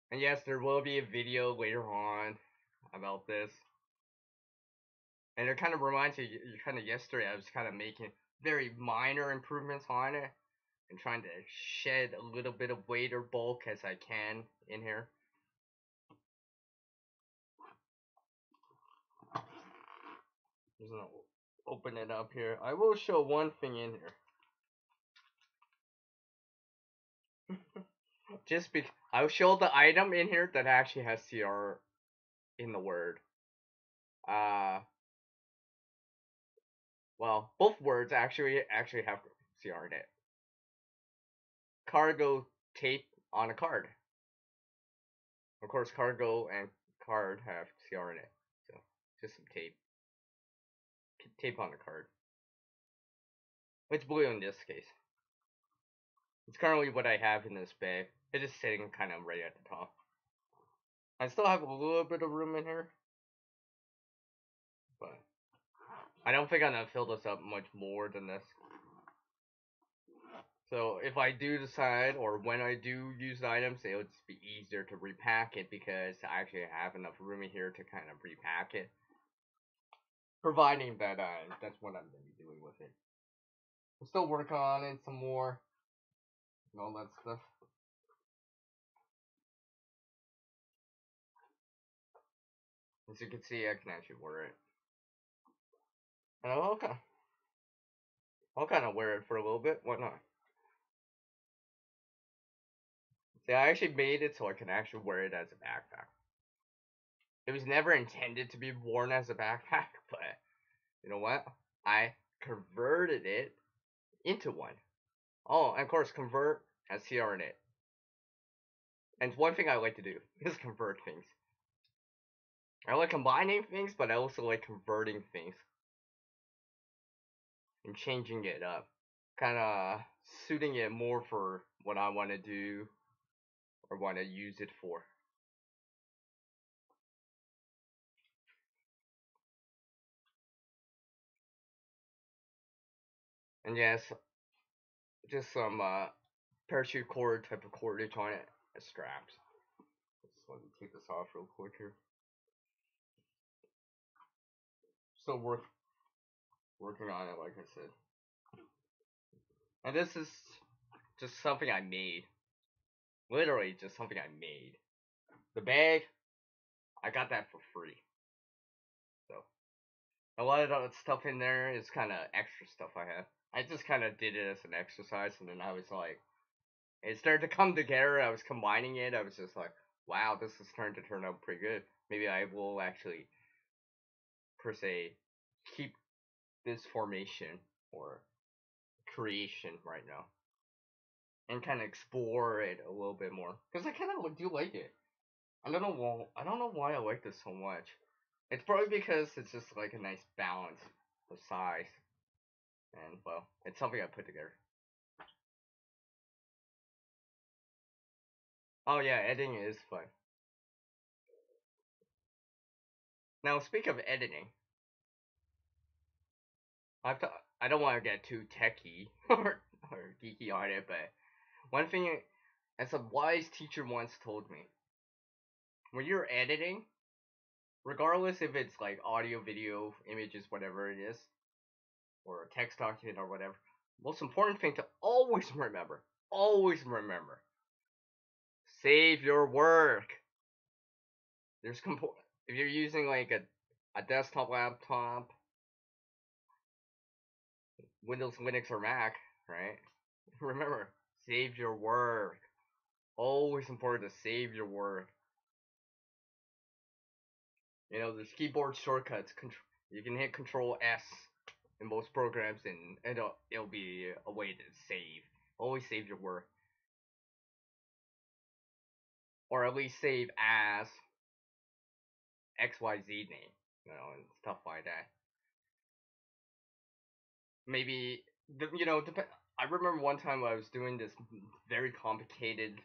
A: and yes, there will be a video later on about this. And it kind of reminds you, kind of yesterday, I was kind of making very minor improvements on it and trying to shed a little bit of weight or bulk as I can in here. Just gonna open it up here. I will show one thing in here. Just because I'll show the item in here that actually has CR in the word. Uh, well, both words actually have CR in it. Cargo tape on a card. Of course, cargo and card have CR in it. So just some tape on the card. It's blue in this case. It's currently what I have in this bag. It is sitting kind of right at the top. I still have a little bit of room in here, but I don't think I'm gonna fill this up much more than this. So if I do decide, or when I do use the items, it would just be easier to repack it because I actually have enough room in here to kind of repack it. Providing that that's what I'm gonna be doing with it. I'm still working on it some more, and all that stuff. As you can see, I can actually wear it. And I'll kind of wear it for a little bit. Why not? See, I actually made it so I can actually wear it as a backpack. It was never intended to be worn as a backpack, but you know what? I converted it into one. Oh, and of course, convert has CR in it. And one thing I like to do is convert things. I like combining things, but I also like converting things and changing it up. Kind of suiting it more for what I want to do or want to use it for. And yes, just some parachute cord type of cordage on it, straps. let me take this off real quick here. Still working on it, like I said. And this is just something I made. Literally, just something I made. The bag, I got that for free. So a lot of the stuff in there is kind of extra stuff I have. I just kind of did it as an exercise, and then I was like, it started to come together. I was combining it. I was just like, wow, this is starting to turn out pretty good. Maybe I will actually, per se, keep this formation or creation right now and kind of explore it a little bit more because I kind of do like it. I don't know why. I don't know why I like this so much. It's probably because it's just like a nice balance of size, and well, it's something I put together. Oh yeah, editing is fun. Now, speak of editing, I've th- I don't want to get too techy or geeky on it, but one thing, as a wise teacher once told me, when you're editing, regardless if it's like audio, video, images, whatever it is, or a text document or whatever, most important thing to always remember, save your work. There's if you're using like a desktop laptop, Windows, Linux, or Mac, right? Remember, save your work. Always important to save your work. You know, there's keyboard shortcuts. You can hit Control S in most programs, and it'll be a way to save. Always save your work, or at least save as XYZ name, and stuff like that. Maybe I remember one time I was doing this very complicated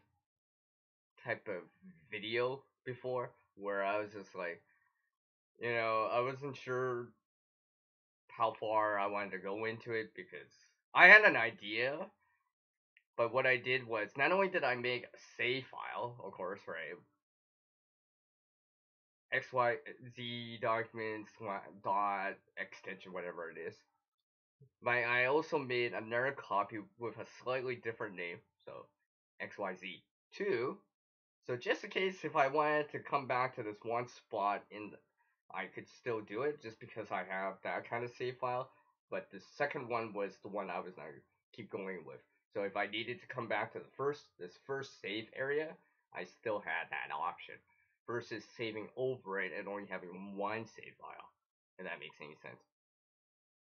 A: type of video before, where I was just like, I wasn't sure how far I wanted to go into it because I had an idea, but what I did was not only did I make a save file, of course, right, XYZ documents dot extension, whatever it is. But I also made another copy with a slightly different name, so XYZ2. So just in case if I wanted to come back to this one spot I could still do it just because I have that kind of save file. But the second one was the one I was gonna keep going with. So if I needed to come back to this first save area, I still had that option versus saving over it and only having one save file. If that makes any sense.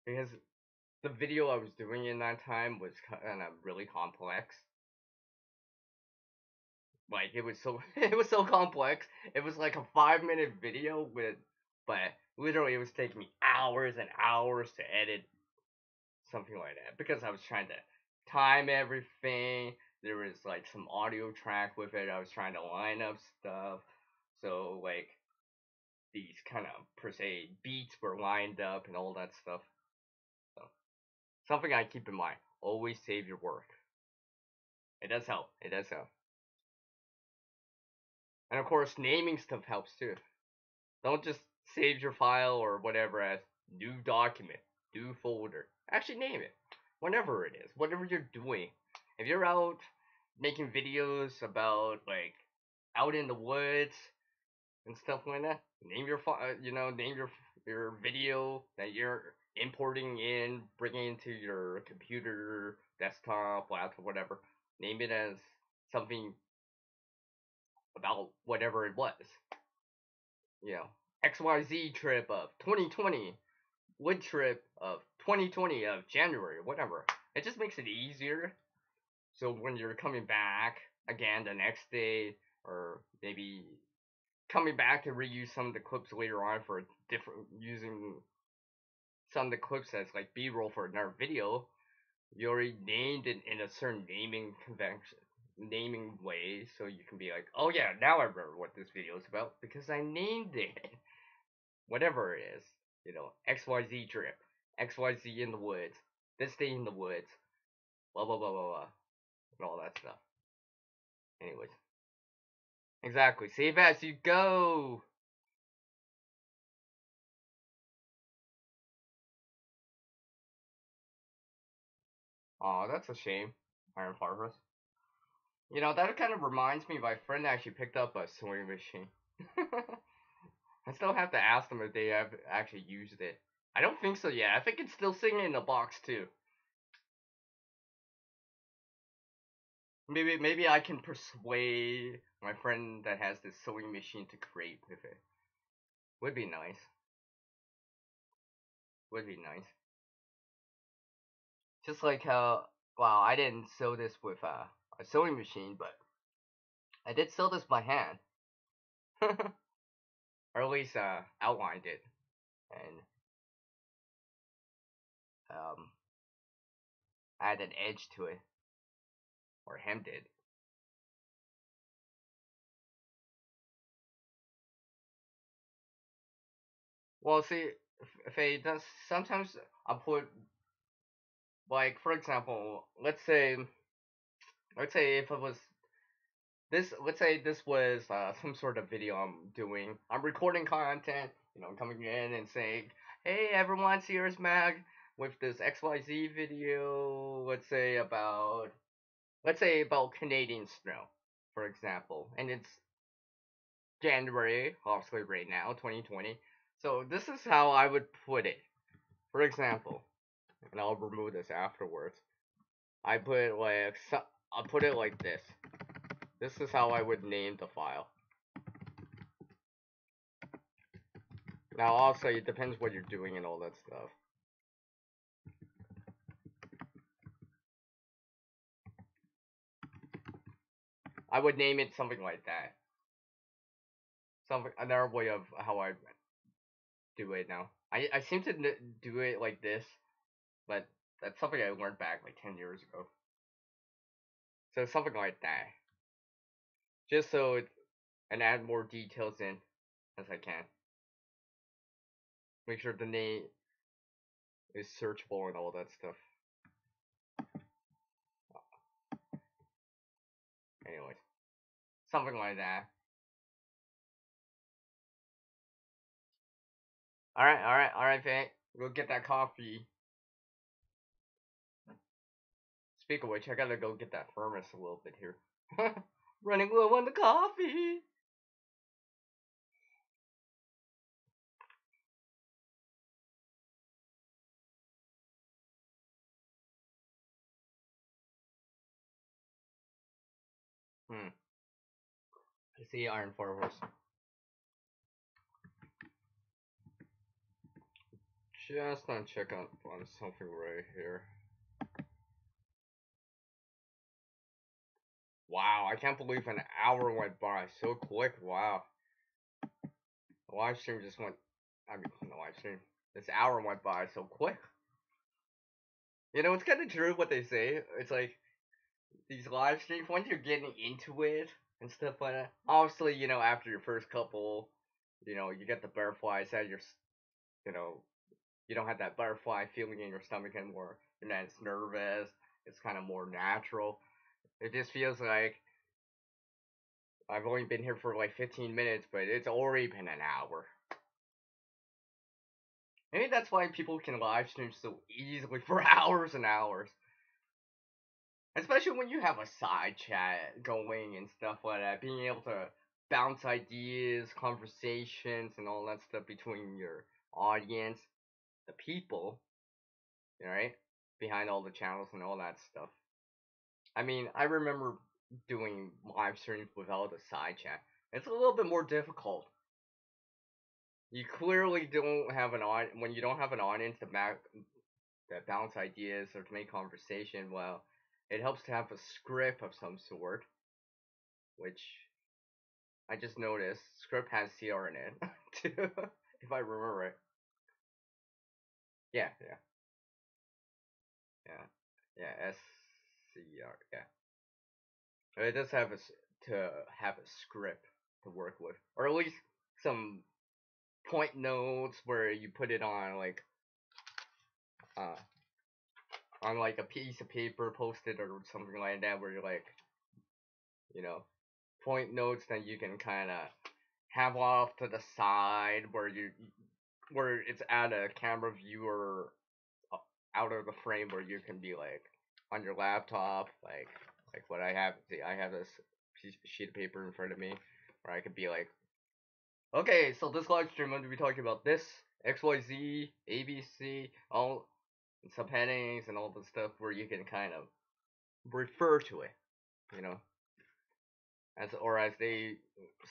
A: Because the video I was doing in that time was kind of really complex. Like it was so complex. It was like a 5 minute video but literally it was taking me hours and hours to edit something like that because I was trying to time everything. There was like some audio track with it. I was trying to line up stuff, so like these kind of per se beats were lined up and all that stuff. So something I keep in mind: always save your work. It does help. It does help. And of course, naming stuff helps too. Don't just save your file or whatever as new document, new folder. Actually, name it. Whatever it is, whatever you're doing. If you're out making videos about like out in the woods and stuff like that, name your name your video that you're importing in, bringing into your computer, desktop, laptop, whatever. Name it as something about whatever it was. XYZ trip of 2020, wood trip of 2020 of January, whatever. It just makes it easier. So when you're coming back again the next day, or maybe coming back to reuse some of the clips later on for using some of the clips as like B-roll for another video, you already named it in a certain naming way, so you can be like, oh yeah, now I remember what this video is about because I named it. Whatever it is, XYZ trip, XYZ in the woods, this day in the woods, blah blah blah blah blah, and all that stuff. Anyways, Exactly. Save as you go. Oh, that's a shame. Iron Farmers. You know, that kind of reminds me, my friend actually picked up a sewing machine. I still have to ask them if they have actually used it. I don't think so yet. I think it's still sitting in the box too. Maybe I can persuade my friend that has this sewing machine to create with it. Would be nice. Would be nice. Just like how, well, I didn't sew this with a sewing machine, but I did sew this by hand. Or at least outlined it and um, added edge to it, or hemmed it. Well, see, Faye, does sometimes I put, like, for example, let's say if it was this, let's say this was some sort of video I'm doing. I'm recording content, coming in and saying, "Hey, everyone, here's Mag with this XYZ video. Let's say about Canadian snow, for example, and it's January, obviously right now, 2020. So this is how I would put it. For example, and I'll remove this afterwards. I put like I'll put it like this. This is how I would name the file. Now also it depends what you're doing and all that stuff. I would name it something like that. Something another way of how I do it now. I seem to do it like this, but that's something I learned back like 10 years ago. So something like that. Just so it and add more details in as I can. Make sure the name is searchable and all that stuff. Anyways, something like that. All right, Fang. Go get that coffee. Speak of which, I gotta go get that furnace a little bit here. Running low on the coffee. Hmm. I see iron forwards. Just gonna check out on something right here. Wow, I can't believe an hour went by so quick. Wow. The live stream just went. I mean, the live stream. This hour went by so quick. It's kind of true what they say. It's like these live streams, once you're getting into it and stuff like that, obviously, after your first couple, you get the butterflies out your, you know, you don't have that butterfly feeling in your stomach anymore. You're not as nervous. It's kind of more natural. It just feels like I've only been here for like 15 minutes, but it's already been an hour. Maybe that's why people can live stream so easily for hours and hours. Especially when you have a side chat going and stuff like that, being able to bounce ideas, conversations, and all that stuff between your audience, the people, right? Behind all the channels and all that stuff. I mean, I remember doing live streams without a side chat. It's a little bit more difficult. You clearly don't have an audience when you don't have an audience that bounce ideas or to make conversation. Well, it helps to have a script of some sort, which I just noticed script has CR in it too, if I remember right. Yeah, yeah, yeah, yeah. SCR. Yeah, it does have to have a script to work with, or at least some point notes where you put it uh on like a piece of paper, post it or something like that, where you're like, you know, point notes that you can kind of have off to the side where it's at a camera view or out of the frame where you can be like on your laptop, like what I have. See, I have this sheet of paper in front of me where I could be like, okay, so this live stream I'm gonna be talking about this XYZ, ABC, all subheadings and all the stuff where you can kind of refer to it, you know, as they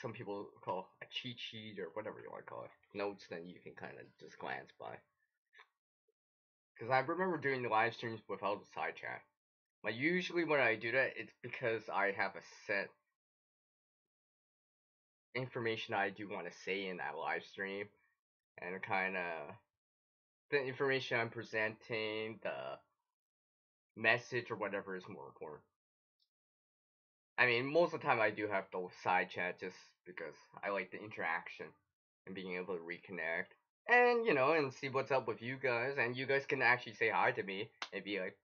A: some people call a cheat sheet or whatever you want to call it, notes that you can kind of just glance by. Because I remember doing the live streams without the side chat. Like usually when I do that, it's because I have a set information I do want to say in that live stream, and kind of the information I'm presenting, the message or whatever is more important. I mean, most of the time I do have the side chat just because I like the interaction and being able to reconnect and and see what's up with you guys, and you guys can actually say hi to me and be like,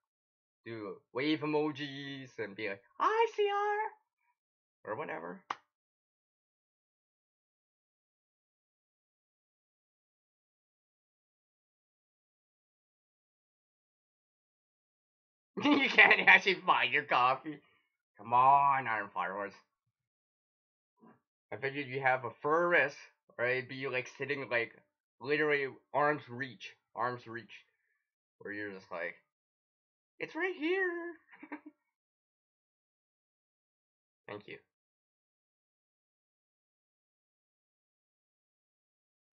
A: do wave emojis and be like, hi CR or whatever. You can't actually find your coffee. Come on, Iron Firehorse. I figured you have a furnace, right? Be like sitting like literally arms reach, where you're just like, it's right here. Thank you.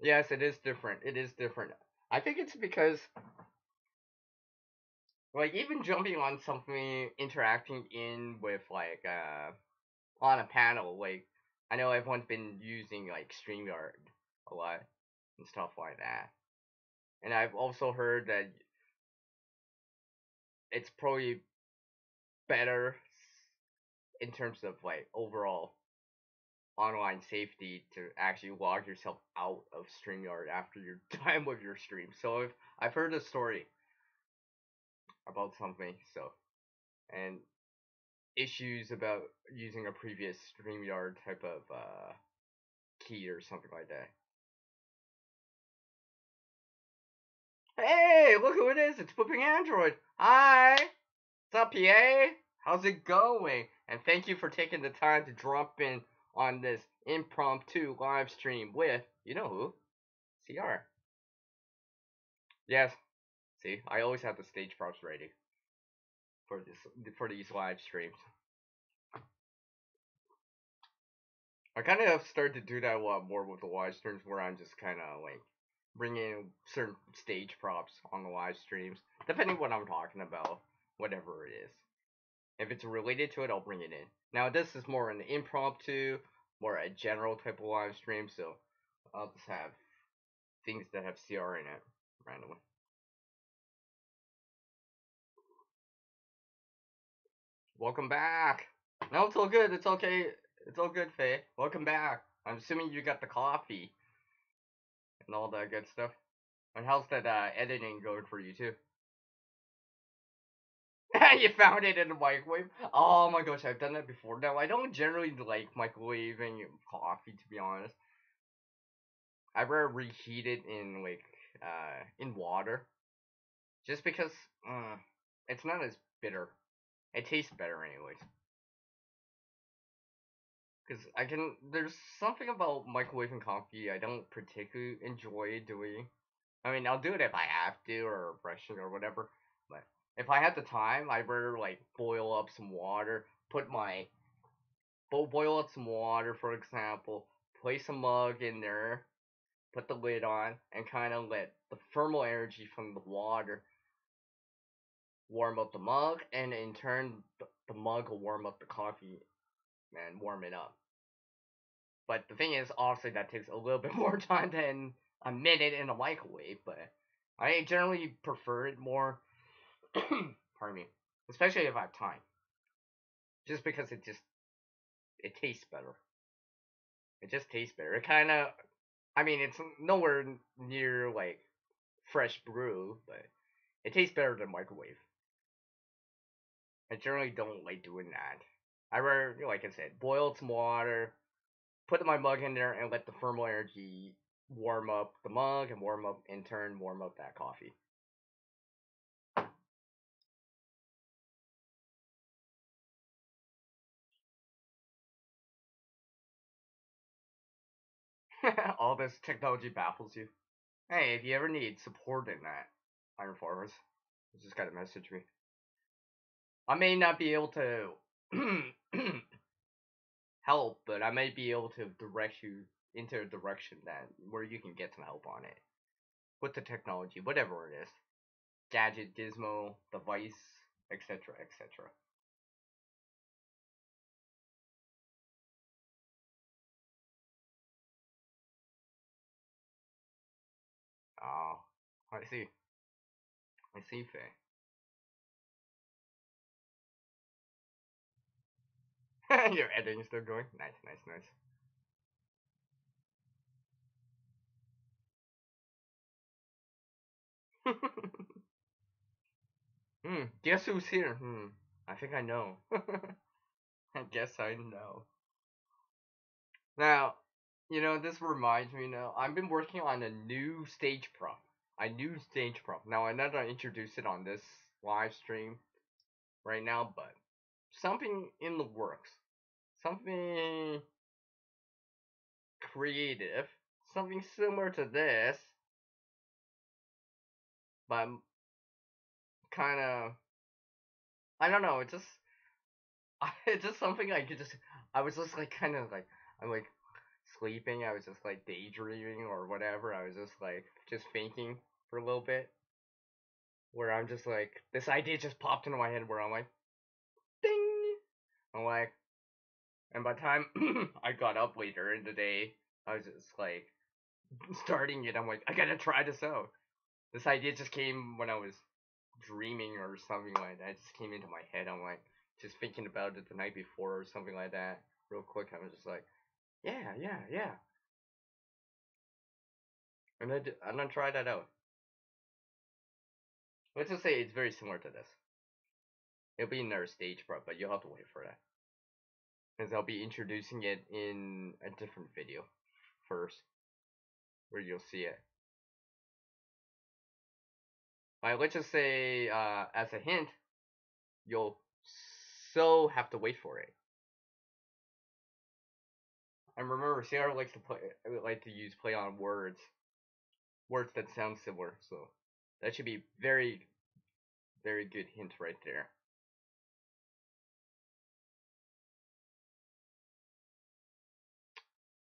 A: Yes, it is different. It is different. I think it's because like even jumping on something, interacting in with like on a panel, like I know everyone's been using like StreamYard a lot and stuff like that. And I've also heard that it's probably better in terms of like overall online safety to actually log yourself out of StreamYard after you're done with your stream. So I've heard a story about something, so and issues about using a previous StreamYard type of key or something like that. Hey, look who it is! It's Flipping Android. Hi, what's up, PA? How's it going? And thank you for taking the time to drop in on this impromptu live stream with you know who, CR. Yes, see, I always have the stage props ready for these live streams. I kind of started to do that a lot more with the live streams, where I'm just kind of like bringing certain stage props on the live streams, depending what I'm talking about, whatever it is. If it's related to it, I'll bring it in. Now this is more an impromptu, more a general type of live stream, so I'll just have things that have CR in it randomly. Welcome back. No, it's all good. It's okay. It's all good, Faye. Welcome back. I'm assuming you got the coffee and all that good stuff. And how's that editing going for you too? You found it in the microwave? Oh my gosh, I've done that before. Now, I don't generally like microwaving coffee, to be honest. I'd rather reheat it in in water, just because it's not as bitter. It tastes better anyways. Because there's something about microwaving coffee I don't particularly enjoy doing. I mean, I'll do it if I have to, or brushing or whatever. But if I have the time, I'd rather like boil up some water, boil up some water, for example, place a mug in there, put the lid on, and kind of let the thermal energy from the water warm up the mug, and in turn, the mug will warm up the coffee and warm it up. But the thing is, obviously, that takes a little bit more time than a minute in a microwave. But I generally prefer it more. Pardon me, especially if I have time, just because it tastes better. It just tastes better. It kind of, I mean, it's nowhere near like fresh brew, but it tastes better than microwave. I generally don't like doing that. I rather, like I said, boil some water, put my mug in there, and let the thermal energy warm up the mug and warm up, in turn, warm up that coffee. All this technology baffles you. Hey, if you ever need support in that, Iron Farmers, you just gotta message me. I may not be able to help, but I may be able to direct you into a direction that where you can get some help on it with the technology, whatever it is, gadget, gizmo, device, etc., etc. Oh, I see. I see, Faye. Your editing still going? Nice, nice, nice. Guess who's here? I think I know. I guess I know. Now, this reminds me now, I've been working on a new stage prop. A new stage prop. Now, I'm not going to introduce it on this live stream right now, but something in the works. Something creative. Something similar to this, but kind of, I don't know, it's just something I could just, I was just like, kind of like, I'm like sleeping, I was just like daydreaming or whatever, I was just like, just thinking for a little bit, where I'm just like, this idea just popped into my head where I'm like, ding! I'm like, and by the time I got up later in the day, I was just like, starting it, I'm like, I gotta try this out. This idea just came when I was dreaming or something like that. It just came into my head. I'm like, just thinking about it the night before or something like that. Real quick, I was just like, yeah, yeah, yeah. I'm gonna try that out. Let's just say it's very similar to this. It'll be in our stage prep, but you'll have to wait for that. Because I'll be introducing it in a different video first, where you'll see it. Let's just say, as a hint, you'll so have to wait for it. And remember, Sarah likes to use play on words that sound similar. So that should be very, very good hint right there.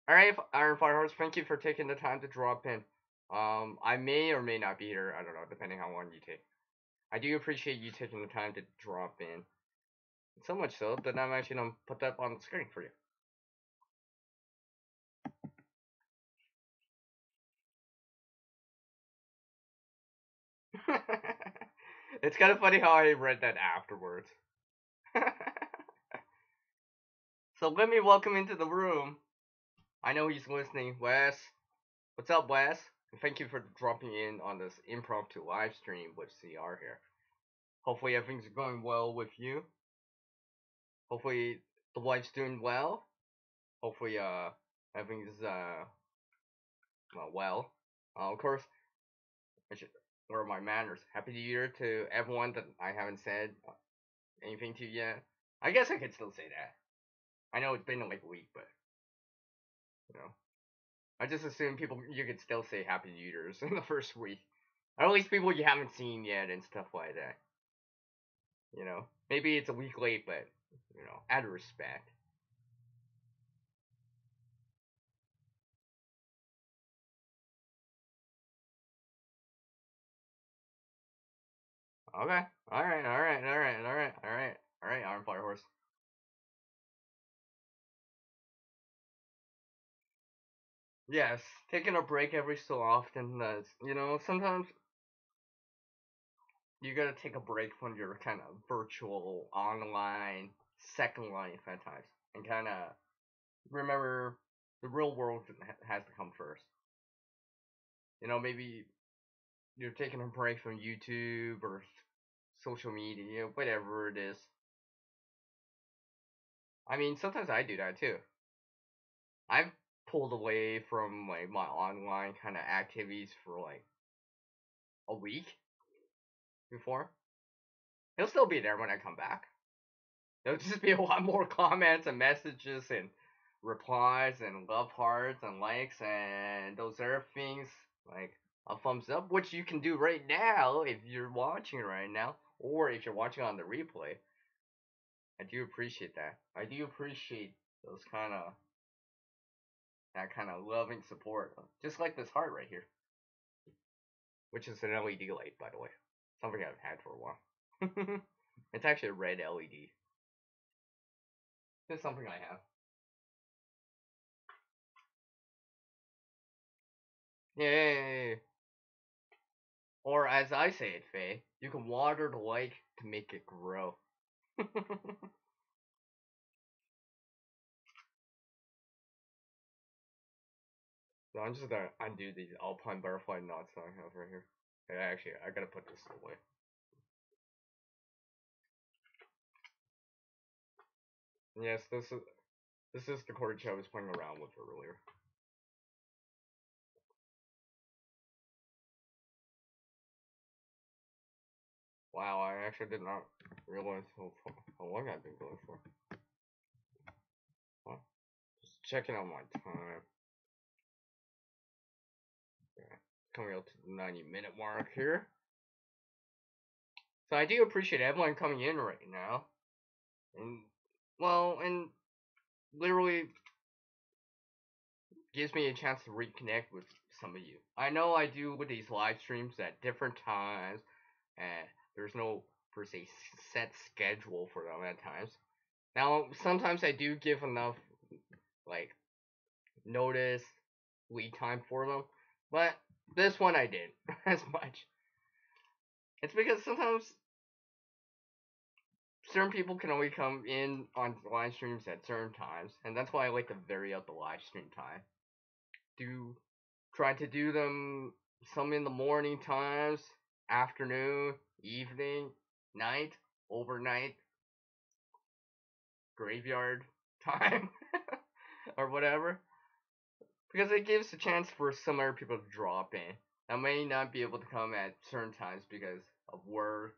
A: All right, Iron Firehorse, thank you for taking the time to drop in. I may or may not be here. I don't know, depending how long you take. I do appreciate you taking the time to drop in. So much so that I'm actually gonna put that on the screen for you. It's kind of funny how I read that afterwards. So let me welcome into the room. I know he's listening, Wes. What's up, Wes? And thank you for dropping in on this impromptu live stream with CR here. Hopefully everything's going well with you. Hopefully the wife's doing well. Hopefully everything's well. Of course, I should, where are my manners? Happy New Year to everyone that I haven't said anything to yet. I guess I could still say that. I know it's been like a week, but you know, I just assume people you could still say Happy New Year's in the first week, or at least people you haven't seen yet and stuff like that. Maybe it's a week late, but out of respect. Okay. All right. All right. All right. All right. All right. All right. Iron Fire Horse. Yes, taking a break every so often. Sometimes you gotta take a break when you're kind of virtual, online, second life at times, and kind of remember the real world has to come first. Maybe you're taking a break from YouTube or social media, whatever it is. I mean, sometimes I do that too. I've pulled away from like my online kind of activities for like a week before. It'll still be there when I come back. There'll just be a lot more comments and messages and replies and love hearts and likes and those other things like a thumbs up, which you can do right now if you're watching right now, or if you're watching on the replay. I do appreciate that. I do appreciate those that kind of loving support, just like this heart right here, which is an LED light, by the way. Something I've had for a while. It's actually a red LED. It's something I have. Yay! Or as I say it, Faye, you can water the lake to make it grow. So I'm just gonna undo these alpine butterfly knots that I have right here. Yeah, actually, I gotta put this away. Yes, this is the chord I was playing around with earlier. Wow, I actually did not realize how long I've been going for. What? Just checking out my time. Yeah, coming up to the 90-minute mark here. So I do appreciate everyone coming in right now. And, well, and literally gives me a chance to reconnect with some of you. I know I do with these live streams at different times, and there's no per se set schedule for them at times. Now, sometimes I do give enough like notice, lead time for them, but this one I didn't as much. It's because sometimes certain people can only come in on live streams at certain times, and that's why I like to vary out the live stream time. Do try to do them some in the morning times, afternoon, evening, night, overnight, graveyard time, or whatever. Because it gives a chance for some other people to drop in. I may not be able to come at certain times because of work,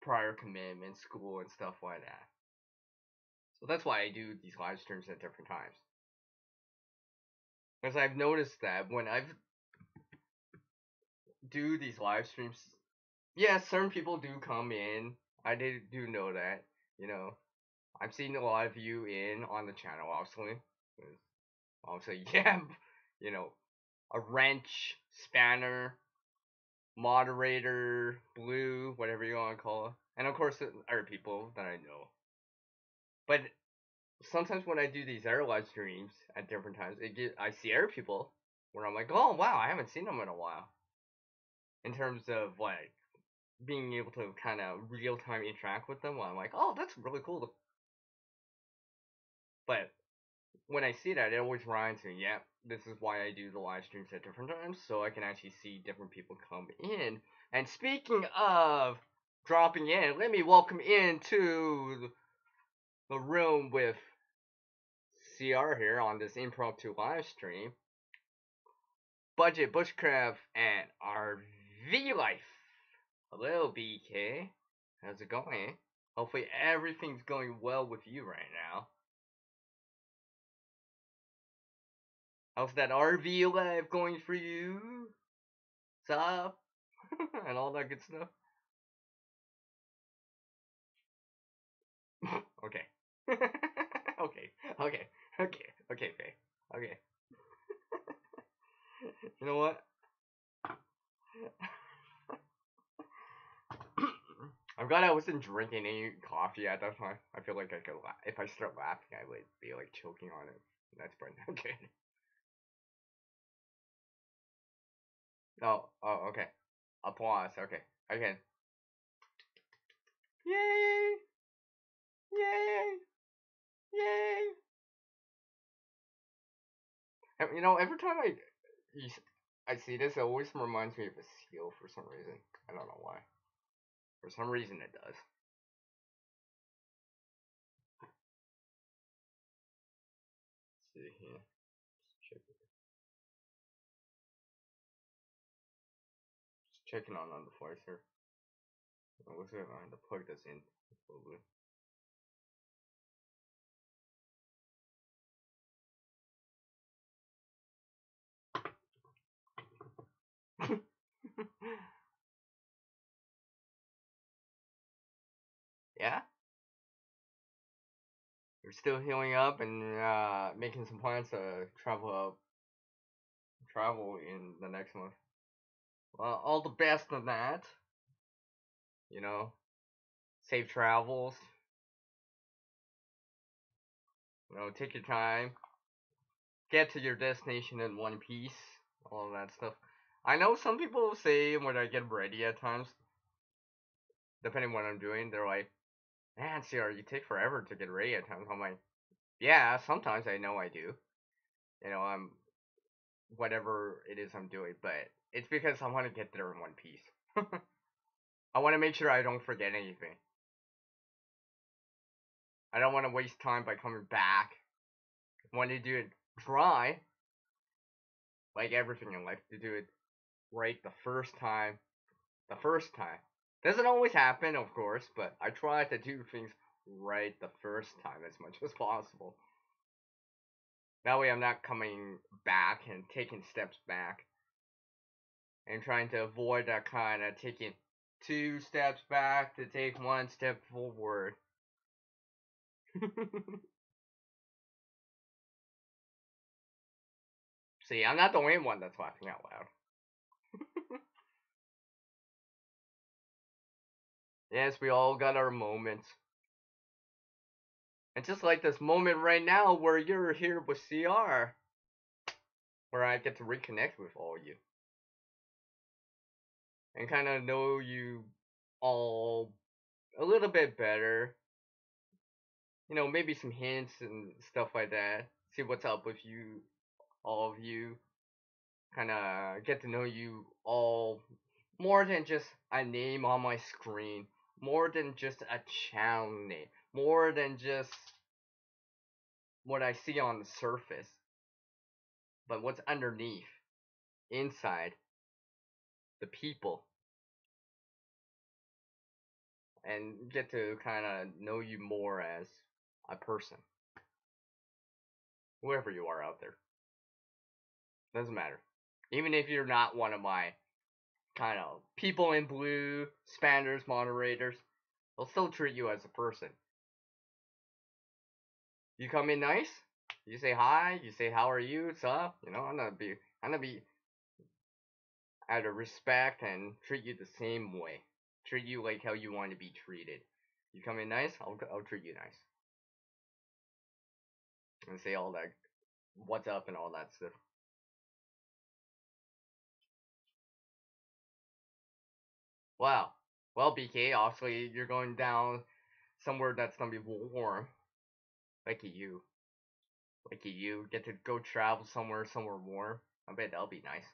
A: prior commitments, school, and stuff like that. So that's why I do these live streams at different times. Because I've noticed that when I've do these live streams, yeah, certain people do come in. I do know that. You know, I've seen a lot of you in on the channel, obviously. Obviously, yeah, you know, a wrench, spanner, moderator, blue, whatever you want to call it. And of course, other people that I know. But sometimes when I do these air live streams at different times, I see air people where I'm like, oh wow, I haven't seen them in a while. In terms of like being able to kind of real time interact with them, I'm like, oh, that's really cool. But when I see that, it always reminds me, yeah, this is why I do the live streams at different times, so I can actually see different people come in. And speaking of dropping in, let me welcome into the room with CR here on this impromptu live stream. Budget Bushcraft and RV Life. Hello, BK. How's it going? Hopefully everything's going well with you right now. How's that RV life going for you? Sup? And all that good stuff. Okay. Okay. Okay. Okay. Okay, Faye. Okay. You know what? I'm glad I wasn't drinking any coffee at that time. I feel like I could if I start laughing, I would be like choking on it. That's probably not good. Oh, okay. Applause. Okay. Okay. Yay! Yay! Yay! And, you know, every time I see this, it always reminds me of a seal for some reason. I don't know why. For some reason, it does. checking on the device here. What's going on? To plug this in. Yeah, we're still healing up and making some plans to travel in the next month. Well, all the best on that. You know, safe travels. You know, take your time. Get to your destination in one piece. All of that stuff. I know some people say when I get ready at times, depending on what I'm doing, they're like, "Man, CR, you take forever to get ready at times." I'm like, "Yeah, sometimes I know I do. You know, I'm whatever it is I'm doing, but it's because I want to get there in one piece. I want to make sure I don't forget anything. I don't want to waste time by coming back. I want to do it dry, like everything in life, to do it right the first time. The first time. Doesn't always happen, of course, but I try to do things right the first time as much as possible. That way I'm not coming back and taking steps back and trying to avoid that kind of taking 2 steps back to take 1 step forward. See, I'm not the only one that's laughing out loud. Yes, we all got our moments. And just like this moment right now where you're here with CR, where I get to reconnect with all of you and kind of know you all a little bit better. You know, maybe some hints and stuff like that. See what's up with you, all of you. Kind of get to know you all more than just a name on my screen, more than just a channel name, more than just what I see on the surface, but what's underneath, inside, the people, and get to kind of know you more as a person, whoever you are out there. Doesn't matter. Even if you're not one of my kind of people in blue, spanners, moderators, they'll still treat you as a person. You come in nice, you say hi, you say how are you, what's up, you know, I'm gonna be out of respect and treat you the same way. Treat you like how you want to be treated. You come in nice, I'll treat you nice. And say all that, what's up and all that stuff. Wow. Well, BK, obviously you're going down somewhere that's gonna be warm. Lucky you. Lucky you. Get to go travel somewhere warm. I bet that'll be nice.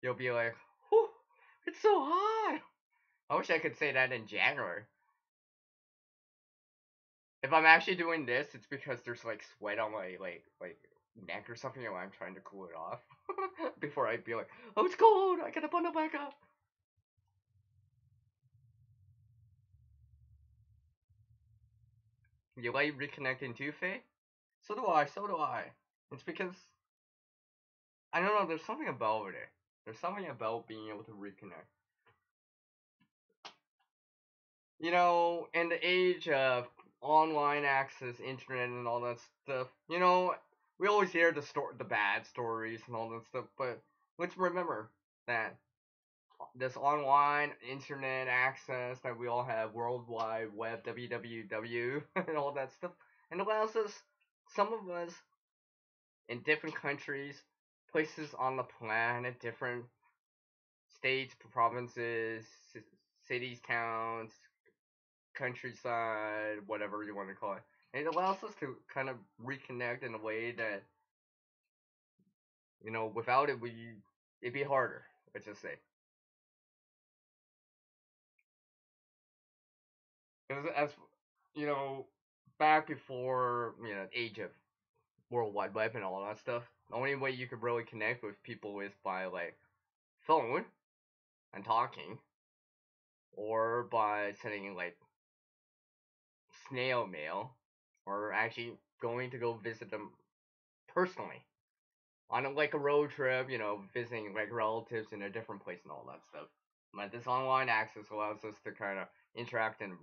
A: You'll be like, whew, it's so hot. I wish I could say that in January. If I'm actually doing this, it's because there's like sweat on my like neck or something, and I'm trying to cool it off before I'd be like, oh, it's cold. I gotta bundle back up. You like reconnecting too, Faye? So do I. So do I. It's because I don't know. There's something about it. There's something about being able to reconnect. You know, in the age of online access, internet, and all that stuff, you know, we always hear the bad stories and all that stuff, but let's remember that this online internet access that we all have, World Wide Web, www, and all that stuff, and allows us, some of us, in different countries, places on the planet, different states, provinces, cities, towns, countryside, whatever you want to call it. And it allows us to kind of reconnect in a way that, you know, without it, it'd be harder, let's just say. Because as, you know, back before, you know, age of World Wide Web and all that stuff, the only way you could really connect with people is by, like, phone. and talking, or by sending like snail mail, or actually going to go visit them personally on like a road trip, visiting like relatives in a different place and all that stuff. But this online access allows us to kind of interact in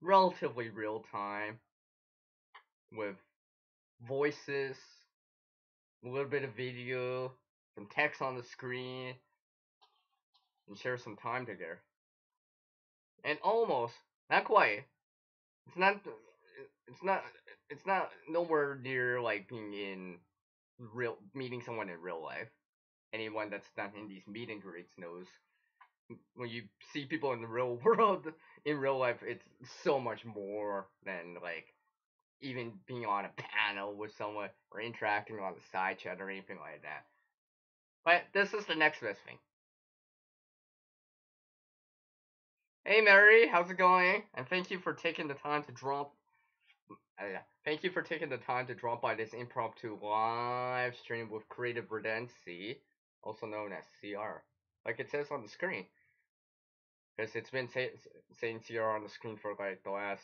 A: relatively real time with voices, a little bit of video, some text on the screen, and share some time together. And almost, not quite. It's not. It's not. It's not nowhere near like being in real meeting someone in real life. Anyone that's done in these meet and greets knows when you see people in the real world in real life, it's so much more than like even being on a panel with someone or interacting on the side chat or anything like that. But this is the next best thing. Hey Mary, how's it going? And thank you for taking the time to drop. Thank you for taking the time to drop by this impromptu live stream with Creative Redundancy, also known as CR, like it says on the screen. Because it's been saying CR on the screen for like the last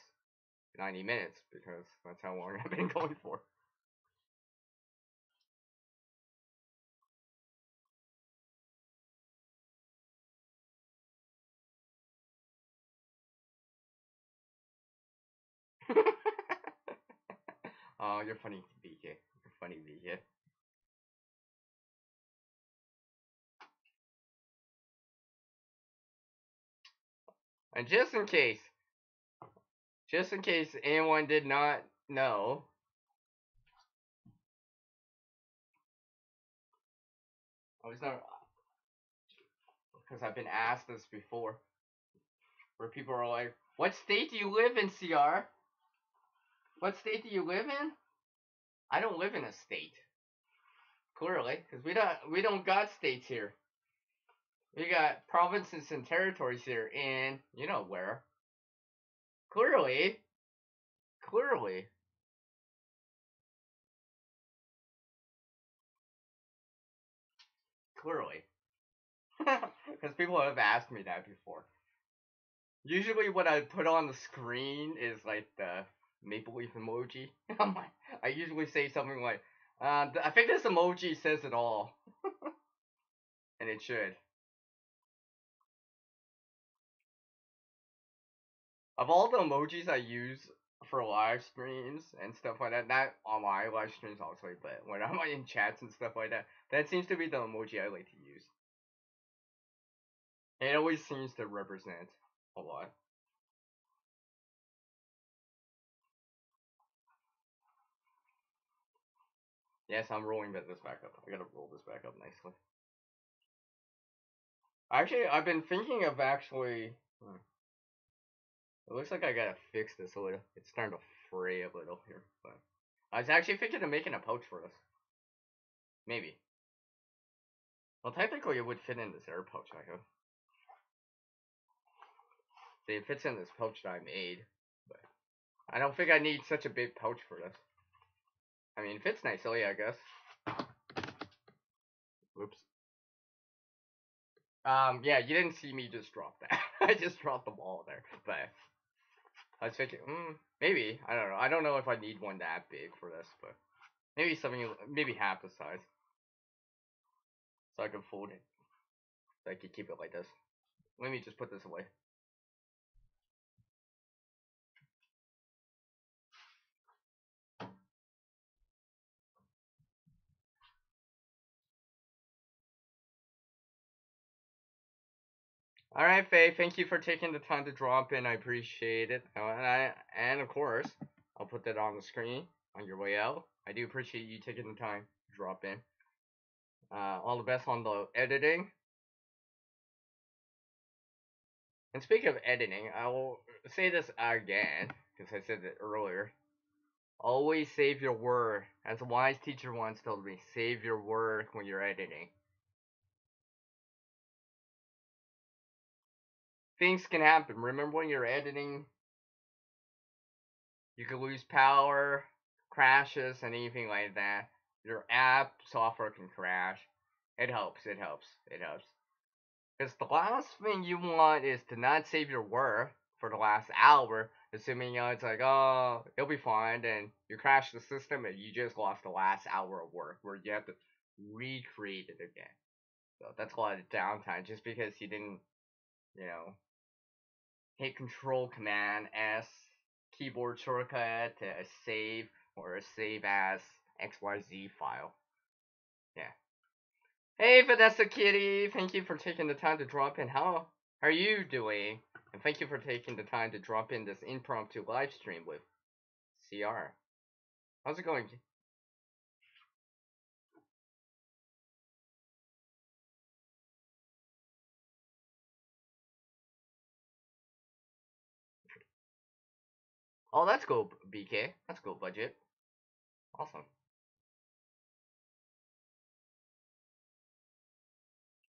A: 90 minutes, because that's how long I've been going for. Oh, you're funny, BK. You're funny, BK. And just in case anyone did not know, I was not, because I've been asked this before, where people are like, "What state do you live in, CR? What state do you live in?" I don't live in a state, clearly, because we don't got states here. We got provinces and territories here, and you know where. Clearly, clearly, clearly, because people have asked me that before. Usually, what I put on the screen is like the maple leaf emoji. I usually say something like, "I think this emoji says it all," and it should. Of all the emojis I use for live streams and stuff like that, not on my live streams obviously, but when I'm in chats and stuff like that, that seems to be the emoji I like to use. It always seems to represent a lot. Yes, I'm rolling this back up. I gotta roll this back up nicely. Actually, I've been thinking of actually. It looks like I gotta fix this a little. It's starting to fray a little here, but I was actually thinking of making a pouch for this. Maybe. Well, technically, it would fit in this air pouch I have. See, it fits in this pouch that I made, but I don't think I need such a big pouch for this. I mean, it fits nicely, I guess. Oops. Yeah, you didn't see me just drop that. I just dropped the ball there, but I was thinking, maybe I don't know. I don't know if I need one that big for this, but maybe something, maybe half the size, so I can fold it, so I can keep it like this. Let me just put this away. All right, Faye. Thank you for taking the time to drop in. I appreciate it. And of course, I'll put that on the screen on your way out. I do appreciate you taking the time to drop in. All the best on the editing. And speaking of editing, I will say this again because I said it earlier. Always save your word. As a wise teacher once told me, save your word when you're editing. Things can happen. Remember when you're editing, you could lose power, crashes, and anything like that. Your app software can crash. It helps. It helps. It helps. Because the last thing you want is to not save your work for the last hour, assuming it's like, oh, it'll be fine, and you crash the system and you just lost the last hour of work where you have to recreate it again. So that's a lot of downtime just because you didn't, you know, hit Control Command S keyboard shortcut to save or save as XYZ file. Yeah. Hey Vanessa Kitty, thank you for taking the time to drop in. How are you doing? And thank you for taking the time to drop in this impromptu live stream with CR. How's it going? Oh, that's cool, BK. That's cool, budget. Awesome.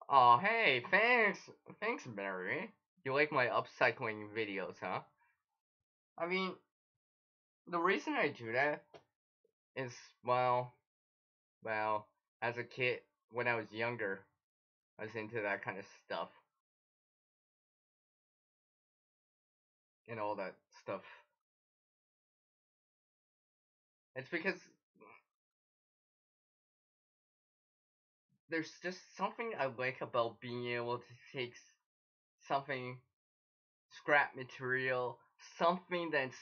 A: Oh, hey, thanks. Thanks, Mary. You like my upcycling videos, huh? I mean, the reason I do that is, well, well, as a kid, when I was younger, I was into that kind of stuff and all that stuff. It's because there's just something I like about being able to take something, scrap material, something that's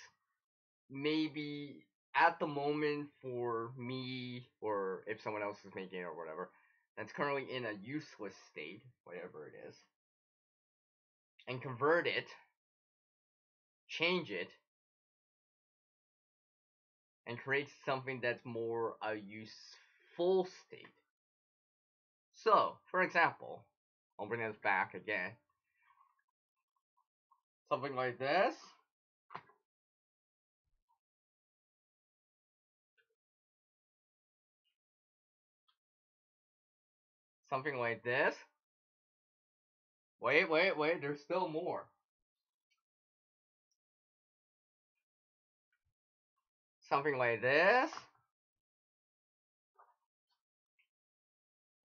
A: maybe at the moment for me, or if someone else is making it or whatever, that's currently in a useless state, whatever it is, and convert it, change it, and create something that's more a useful state. So, for example, I'll bring this back again. Something like this. Something like this. Wait, there's still more. Something like this.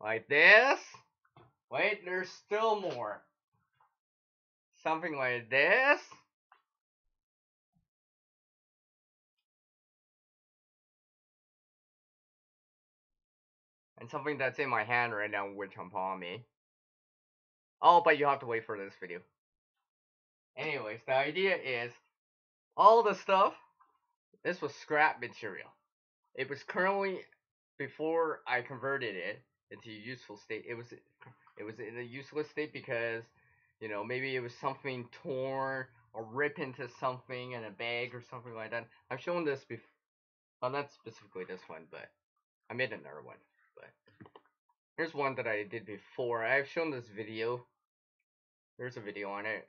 A: Like this. Wait, there's still more. Something like this. And something that's in my hand right now, which I'm palming me. Oh, but you have to wait for this video. Anyways, the idea is all the stuff, this was scrap material. It was currently, before I converted it into a useful state, it was in a useless state because, maybe it was something torn or rip into something in a bag or something like that. I've shown this before. Well, not specifically this one, but I made another one. But here's one that I did before. I've shown this video. There's a video on it,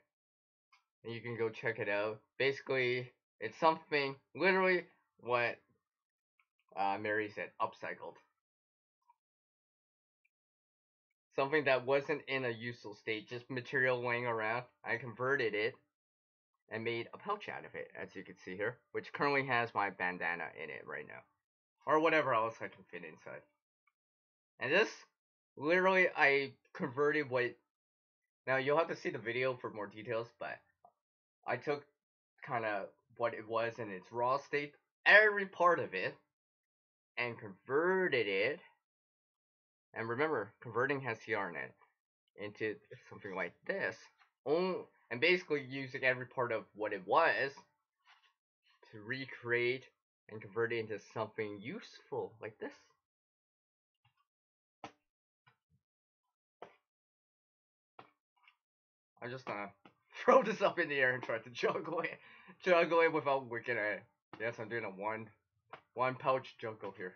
A: and you can go check it out. Basically, it's something literally what Mary said, upcycled. Something that wasn't in a useful state, just material laying around. I converted it and made a pouch out of it, as you can see here, which currently has my bandana in it right now, or whatever else I can fit inside. And this, literally, I converted what. Now you'll have to see the video for more details, but I took kind of what it was in its raw state, every part of it, and converted it. And remember, converting has CR in it into something like this. And basically using every part of what it was to recreate and convert it into something useful like this. I'm just gonna throw this up in the air and try to juggle it without wicking it. Yes, I'm doing a one pouch juggle here.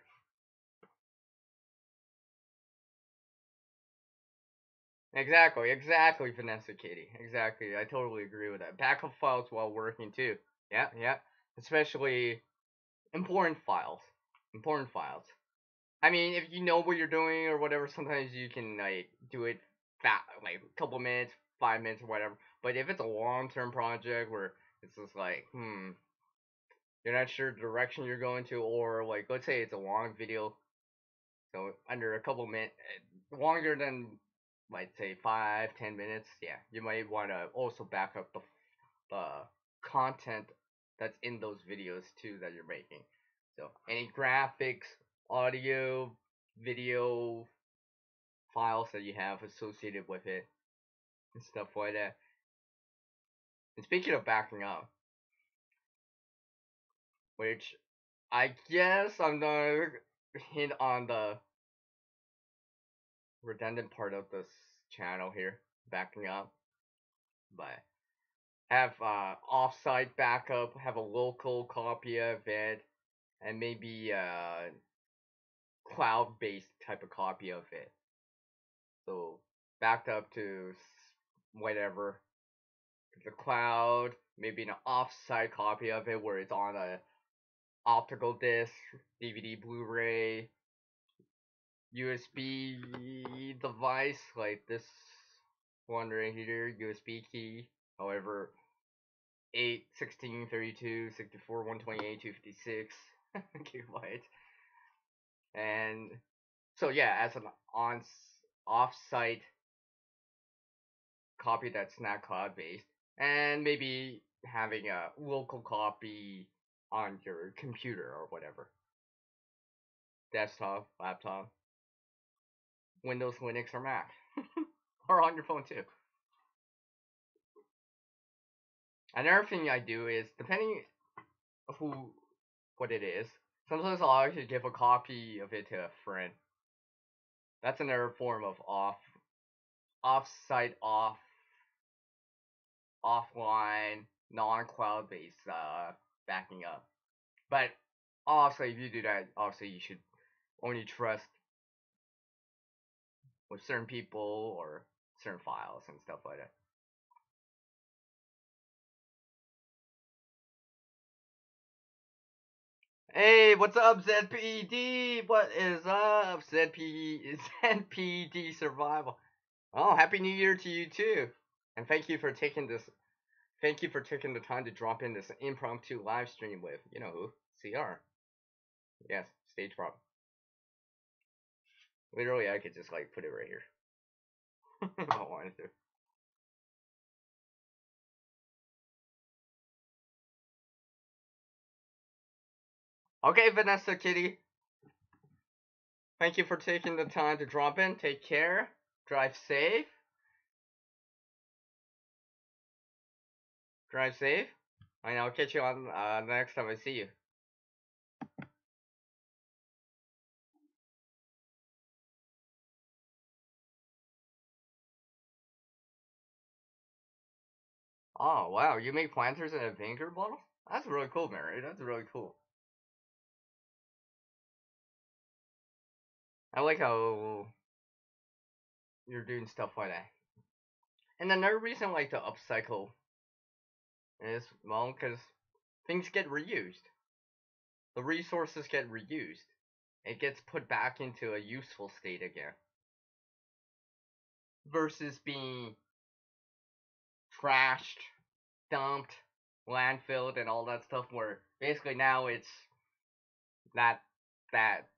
A: Exactly, Vanessa Kitty. Exactly, I totally agree with that. Backup files while working too. Yeah. Especially important files. Important files. I mean, if you know what you're doing or whatever, sometimes you can like do it like a couple minutes, 5 minutes or whatever. But if it's a long-term project where it's just like, you're not sure the direction you're going to, or like let's say it's a long video, so under a couple minutes, longer than might say 5-10 minutes. Yeah, you might want to also back up the content that's in those videos too that you're making. So any graphics, audio, video files that you have associated with it and stuff like that. And speaking of backing up, which I guess I'm gonna hint on the redundant part of this channel here, backing up, but have offsite backup, have a local copy of it, and maybe cloud-based type of copy of it. So backed up to whatever the cloud, maybe an offsite copy of it where it's on a optical disc, DVD, Blu-ray, USB device like this one right here, USB key. However, 8, 16, 32, 64, 128, 256 gigabytes. And so yeah, as an off-site copy that's not cloud based, and maybe having a local copy on your computer or whatever, desktop, laptop, Windows, Linux, or Mac, or on your phone too. Another thing I do is, depending who what it is, sometimes I'll actually give a copy of it to a friend. That's another form of off-site, offline, non-cloud based backing up. But obviously, if you do that, obviously you should only trust with certain people or certain files and stuff like that. Hey, what's up, ZPD? What is up, ZPD Survival? Oh, happy New Year to you too, and thank you for taking this. Thank you for taking the time to drop in this impromptu live stream with you know who, CR. Yes, stage prop. Literally, I could just like put it right here if I wanted to. Okay, Vanessa Kitty. Thank you for taking the time to drop in. Take care. Drive safe. Drive safe. And I'll catch you on the next time I see you. Oh, wow. You make planters in a vinegar bottle? That's really cool, Mary. That's really cool. I like how you're doing stuff like that. And another reason I like to upcycle is, well, because things get reused. The resources get reused. It gets put back into a useful state again. Versus being trashed, dumped, landfilled, and all that stuff, where basically now it's not that,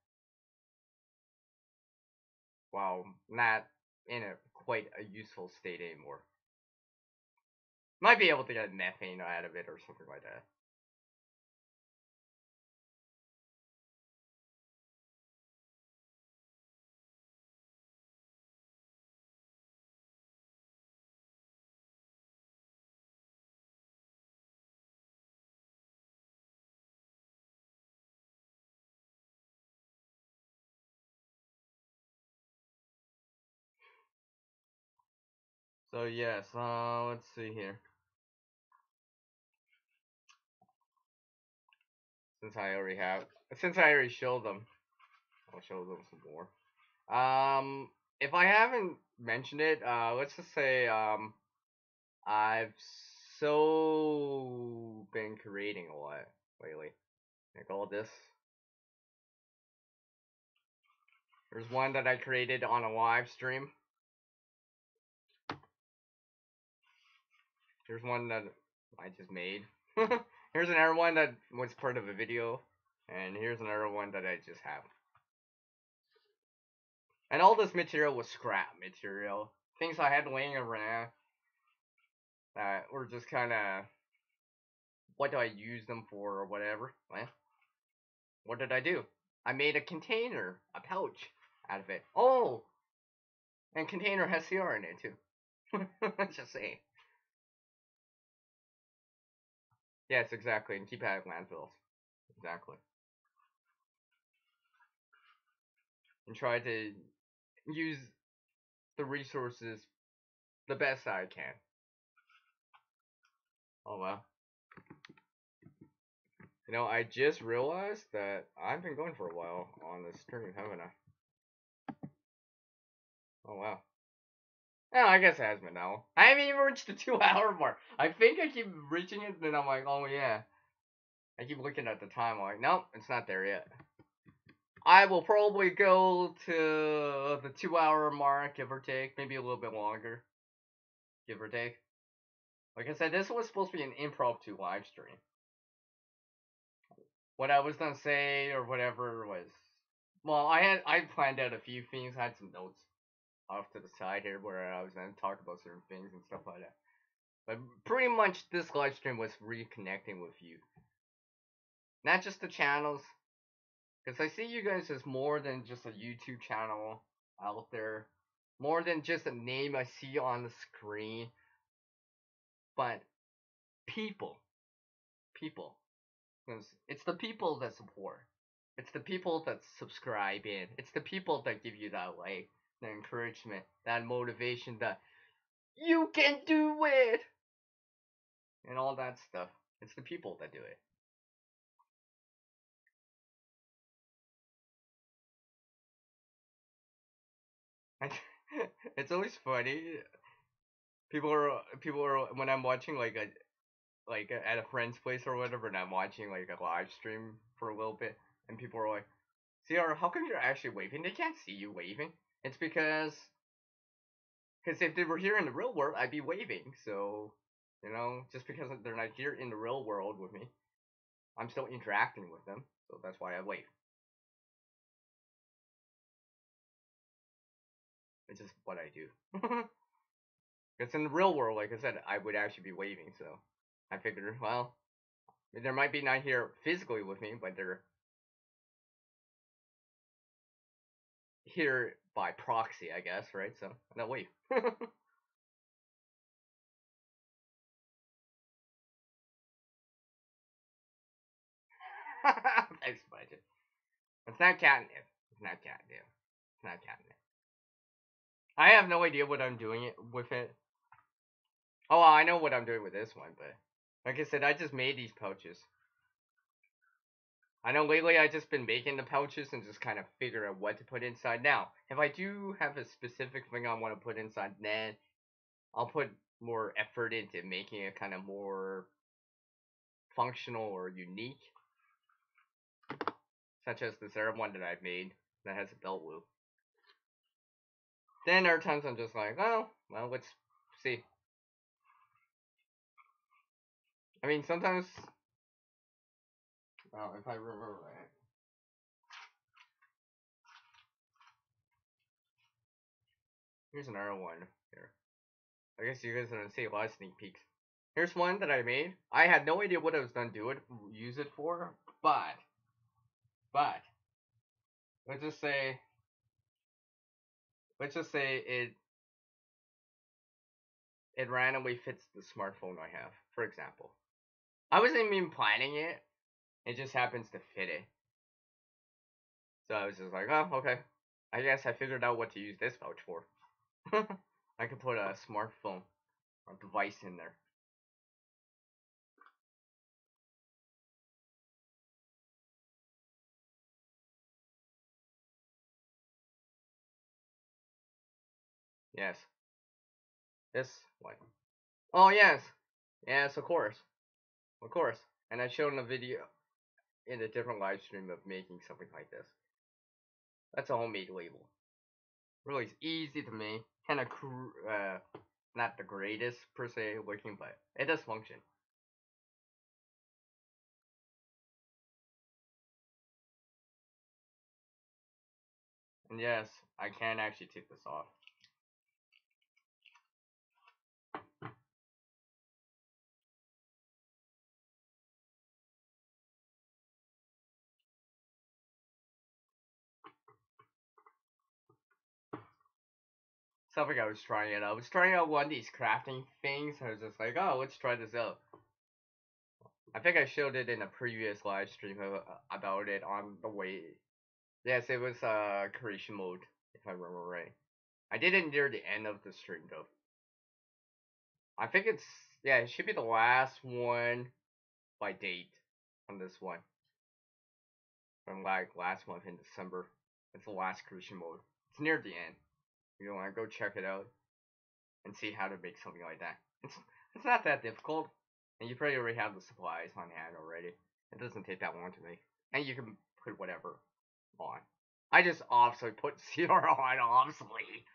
A: well, not in a quite a useful state anymore. Might be able to get methane out of it or something like that. So yes, let's see here. Since I already showed them, I'll show them some more. If I haven't mentioned it, let's just say, I've so been creating a lot lately. Like all this. There's one that I created on a live stream. Here's one that I just made. Here's another one that was part of a video. And here's another one that I just have. And all this material was scrap material. things I had laying around that were just kind of what do I use them for or whatever. Well, what did I do? I made a container, a pouch out of it. Oh, and container has CR in it too. Just saying. Yes, exactly, and keep it out of landfills. Exactly. And try to use the resources the best I can. Oh well. You know, I just realized that I've been going for a while on this stream, haven't I? Oh wow. No, I guess it has been now. I haven't even reached the 2 hour mark. I think I keep reaching it, then I'm like, oh yeah. I keep looking at the time, I'm like, nope, it's not there yet. I will probably go to the 2 hour mark, give or take, maybe a little bit longer, give or take. Like I said, this was supposed to be an impromptu live stream. What I was gonna say or whatever was, well, I planned out a few things. I had some notes off to the side here where I was gonna talk about certain things and stuff like that. But pretty much this live stream was reconnecting with you, not just the channels, because I see you guys as more than just a YouTube channel out there, more than just a name I see on the screen, but people, people. Because it's the people that support. It's the people that subscribe in. It's the people that give you that like, the encouragement, that motivation, that you can do it, and all that stuff. It's the people that do it. It's always funny. People are when I'm watching like at a friend's place or whatever, and I'm watching like a live stream for a little bit, and people are like, "CR, how come you're actually waving? They can't see you waving." It's because if they were here in the real world, I'd be waving. So, you know, just because they're not here in the real world with me, I'm still interacting with them. So that's why I wave. It's just what I do. Because in the real world, like I said, I would actually be waving. So I figured, well, there might be not here physically with me, but they're here by proxy, I guess, right? So no wave. Thanks, budget. It's not catnip. It's not catnip. It's not catnip. I have no idea what I'm doing it with it. Oh, well, I know what I'm doing with this one, but like I said, I just made these pouches. I know lately I just been making the pouches and just kind of figure out what to put inside. Now, if I do have a specific thing I want to put inside, then I'll put more effort into making it kind of more functional or unique, such as this other one that I've made that has a belt loop. Then there are times I'm just like, oh, well, let's see. I mean, sometimes, well, if I remember right, here's another one here. I guess you guys are gonna see a lot of sneak peeks. Here's one that I made. I had no idea what I was gonna use it for, but let's just say, let's just say it randomly fits the smartphone I have. For example, I wasn't even planning it. It just happens to fit it. So I was just like, oh, okay. I guess I figured out what to use this pouch for. I could put a smartphone or device in there. Yes. This one. Oh, yes. Yes, of course. Of course. And I showed in a video in a different live stream of making something like this. That's a homemade label. Really easy to make. Kind of not the greatest per se looking, but it does function. And yes, I can actually take this off. something I was trying out. I was trying out one of these crafting things. I was just like, oh, let's try this out. I think I showed it in a previous live stream about it on the way. Yes, it was creation mode, if I remember right. I did it near the end of the stream though. I think it's yeah, it should be the last one by date on this one from like last month in December. It's the last creation mode. It's near the end. You want to go check it out and see how to make something like that. It's not that difficult, and you probably already have the supplies on hand already. It doesn't take that long to make, and you can put whatever on. I just obviously put CR on, obviously.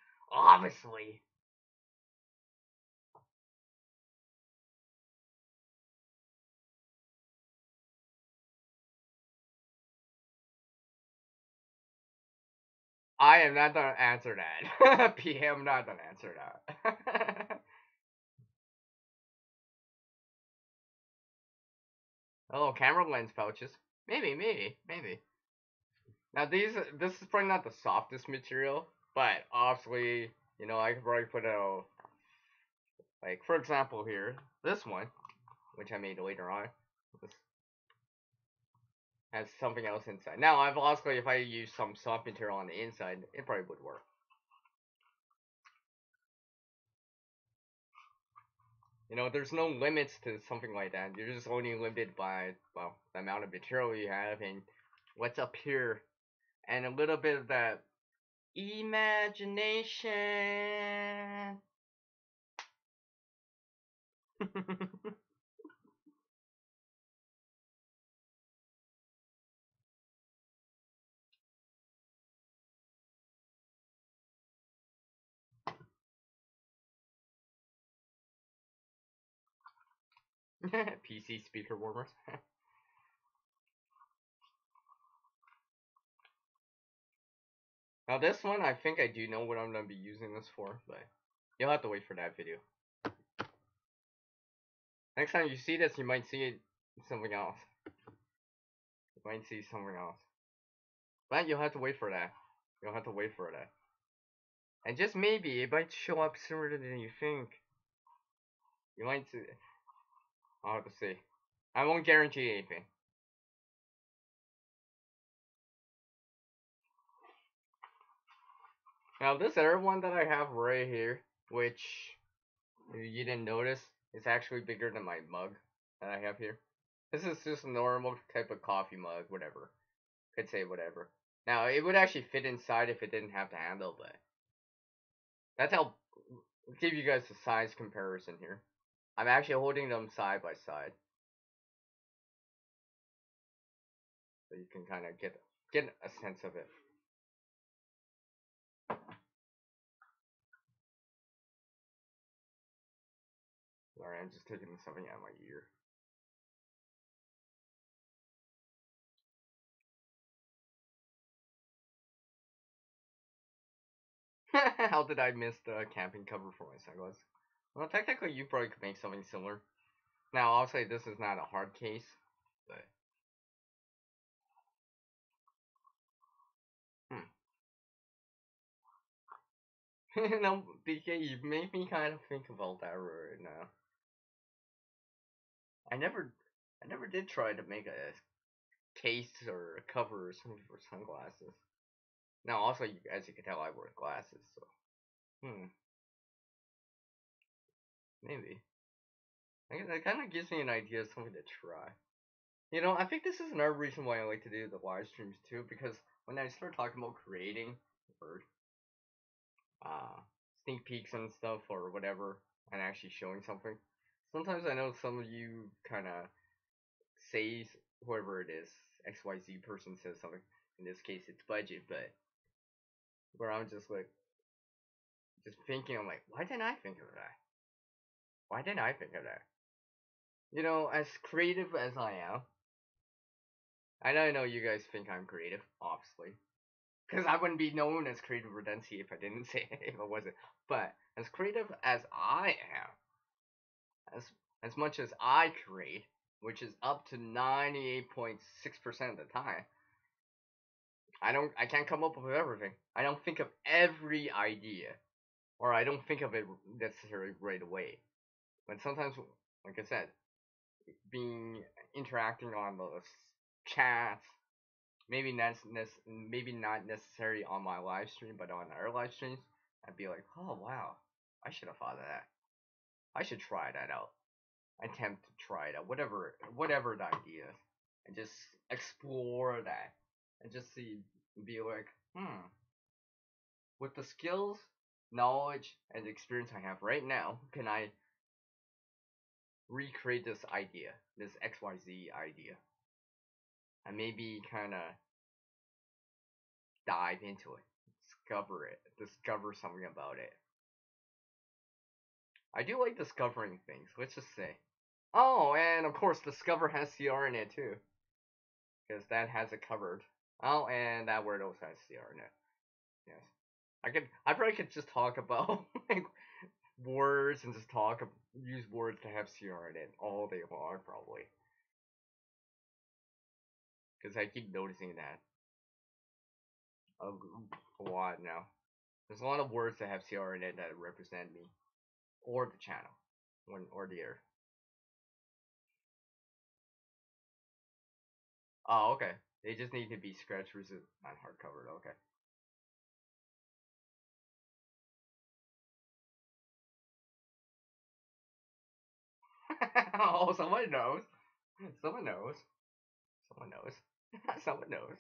A: I am not gonna answer that. PM not gonna answer that. Oh, camera lens pouches. Maybe. Now this is probably not the softest material, but obviously, I could probably put a like for example here, this one, which I made later on, this has something else inside. Now, I've obviously if I use some soft material on the inside, it probably would work. There's no limits to something like that. You're just only limited by the amount of material you have and what's up here, and a little bit of that imagination. PC speaker warmers. Now this one, I think I do know what I'm gonna be using this for, but you'll have to wait for that video. Next time you see this, you might see it something else. You might see something else. But you'll have to wait for that. You'll have to wait for that. And just maybe, it might show up sooner than you think. You might see. I'll have to see. I won't guarantee anything. Now, this other one that I have right here, which you didn't notice, is actually bigger than my mug that I have here. This is just a normal type of coffee mug, whatever. Could say whatever. Now, it would actually fit inside if it didn't have the handle, but that's how. I'll give you guys the size comparison here. I'm actually holding them side by side, so you can kind of get a sense of it. Sorry, I'm just taking something out of my ear. How did I miss the camping cover for my sunglasses? Well, technically, you probably could make something similar. Now, I'll say this is not a hard case, but no, BK, you make me kind of think about that right now. I never, I never did try to make a case or a cover or something for sunglasses. Now, also, as you can tell, I wear glasses, so maybe. That kind of gives me an idea of something to try. I think this is another reason why I like to do the live streams too, because when I start talking about creating or uh, sneak peeks and stuff or whatever, and actually showing something, sometimes I know some of you kind of say whoever it is, XYZ person says something. In this case, it's budget, but where I'm just like, just thinking, I'm like, why didn't I think of that? Why didn't I think of that? As creative as I am, I know you guys think I'm creative, obviously. Because I wouldn't be known as creative redundancy if I didn't say it, if I wasn't. But as creative as I am, as much as I create, which is up to 98.6% of the time, I can't come up with everything. I don't think of every idea. or I don't think of it necessarily right away. But sometimes, like I said, being interacting on those chats, maybe not necessarily on my live stream, but on our live streams, I'd be like, oh wow, I should have thought of that. I should try that out. Attempt to try it out, whatever the idea is, and just explore that, and just see, be like, with the skills, knowledge, and experience I have right now, can I recreate this idea, this XYZ idea, and maybe kind of dive into it, discover something about it. I do like discovering things, let's just say. Oh, and of course, Discover has CR in it too, because that has it covered. Oh, and that word also has CR in it. Yes. I probably could just talk about like words and just use words to have CR in it all day long, probably. Because I keep noticing that a lot now. There's a lot of words that have CR in it that represent me or the channel, one or the other. Oh, okay. They just need to be scratch resistant on hardcover. Okay. Oh, someone knows. Someone knows. Someone knows. Someone knows.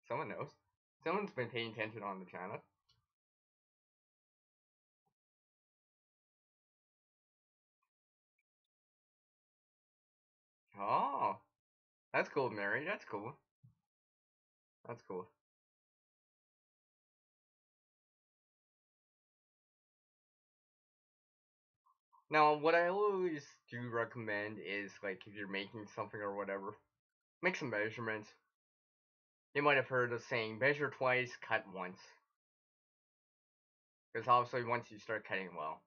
A: Someone knows. Someone's been paying attention on the channel. Oh, that's cool, Mary. That's cool. That's cool. Now, what I always do recommend is like if you're making something or whatever, make some measurements. You might have heard of saying measure twice, cut once. Because obviously, once you start cutting, well,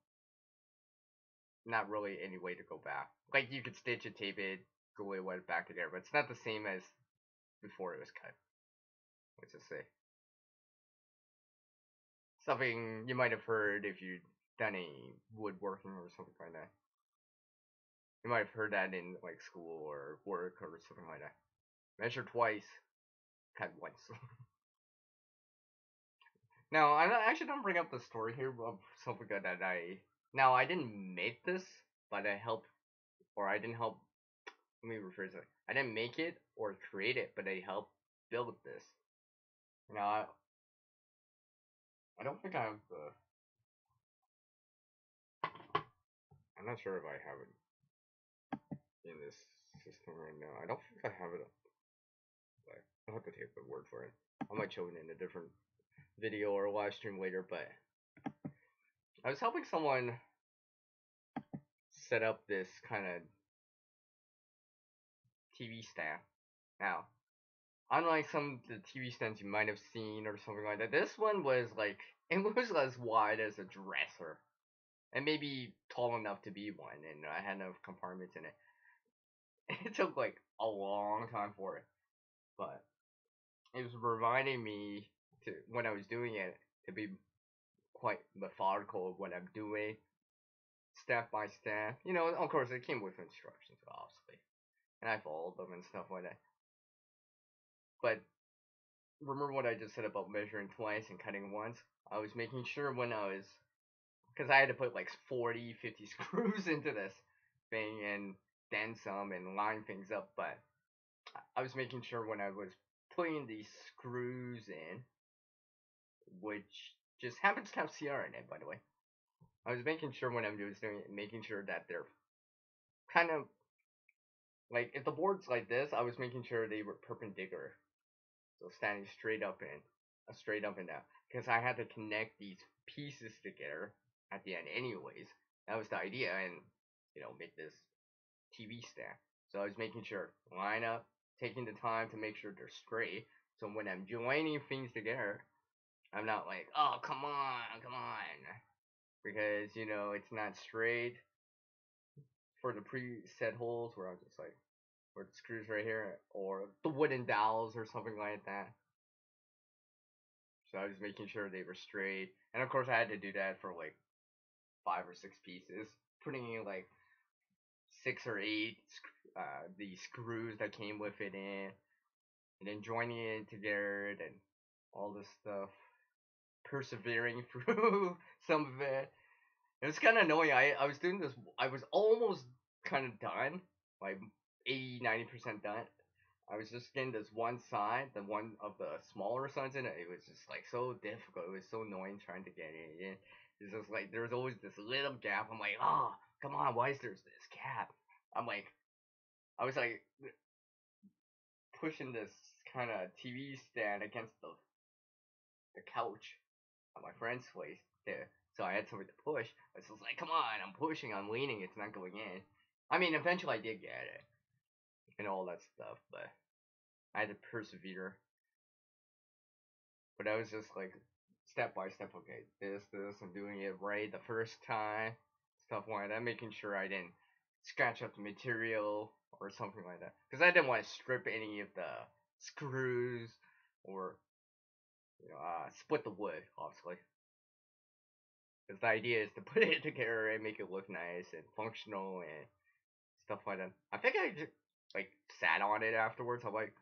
A: not really any way to go back. Like you could stitch it, tape it, glue it back together, but it's not the same as before it was cut. Let's just say something you might have heard if you've done any woodworking or something like that. You might have heard that in like school or work or something like that. Measure twice, cut once. Now, I actually don't bring up the story here of something that I. Now, I didn't make this, but I helped, or I didn't help. Let me rephrase it. I didn't make it or create it, but I helped build this. Now, I don't think I have the. I'm not sure if I have it in this system right now. I don't think I have it. But I'll have to take the word for it. I might show it in a different video or live stream later, but I was helping someone set up this kind of TV stand. Now, unlike some of the TV stands you might have seen or something like that, this one was like it was as wide as a dresser, and maybe tall enough to be one, and I had enough compartments in it. It took like a long time for it, but it was reminding me to when I was doing it to be quite methodical of what I'm doing, step by step. You know, of course, it came with instructions, obviously, and I followed them and stuff like that. But remember what I just said about measuring twice and cutting once? I was making sure when I was, because I had to put like 40, 50 screws into this thing and then some and line things up, but I was making sure when I was putting these screws in, which just happens to have CR in it, by the way. I was making sure when I'm doing it, making sure that they're kind of like if the board's like this, I was making sure they were perpendicular, so standing straight up and down, because I had to connect these pieces together at the end, anyways. That was the idea, and make this TV stand. So I was making sure line up, taking the time to make sure they're straight. So when I'm joining things together, I'm not like, oh come on, because it's not straight for the preset holes where I'm just like, where the screws right here, or the wooden dowels or something like that. So I was making sure they were straight, and of course I had to do that for like 5 or 6 pieces, putting in like 6 or 8 the screws that came with it in, and then joining it together and all this stuff, persevering through some of it. It was kind of annoying. I was doing this. I was almost kind of done, like 80-90% done. I was just getting this one side, the one of the smaller sides in it. It was just like so difficult. It was so annoying trying to get it in. It's just like there was always this little gap. I'm like, oh, come on, why is there this gap? I'm like, I was like pushing this kind of TV stand against the couch at my friend's place there. So I had something to push. I was just like, come on, I'm pushing, I'm leaning, it's not going in. I mean, eventually I did get it and all that stuff, but I had to persevere. But I was just like step by step, okay, this, I'm doing it right the first time, stuff like that, making sure I didn't scratch up the material or something like that. Because I didn't want to strip any of the screws or split the wood, obviously. Because the idea is to put it together and make it look nice and functional and stuff like that. I think I just like sat on it afterwards. I'm like,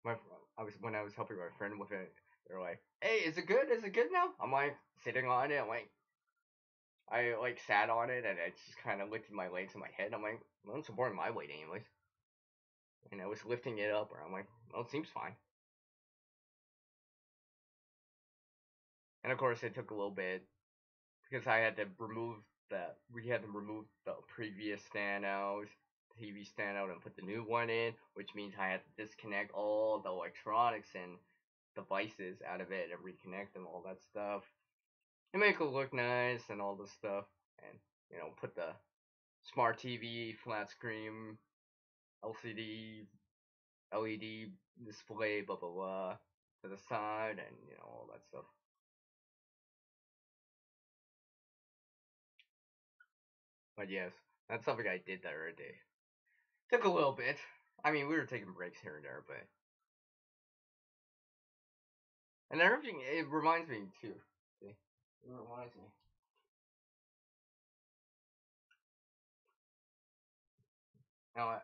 A: my I was when I was helping my friend with it. They're like, "Hey, is it good? Is it good now?" I'm like sitting on it. I'm like, I like sat on it and I just kind of lifted my legs and my head. I'm like, well, I'm supporting my weight anyways. And I was lifting it up, and I'm like, well, it seems fine. And of course, it took a little bit because I had to remove we had to remove the previous stand out, TV stand out, and put the new one in, which means I had to disconnect all the electronics and devices out of it and reconnect them, all that stuff, and make it look nice and all this stuff, and put the smart TV, flat screen, LCD, LED display, blah blah blah, to the side, and all that stuff. But yes, that's something I did the other day. Took a little bit. I mean, we were taking breaks here and there, but and everything. It reminds me too. See? It reminds me. Now,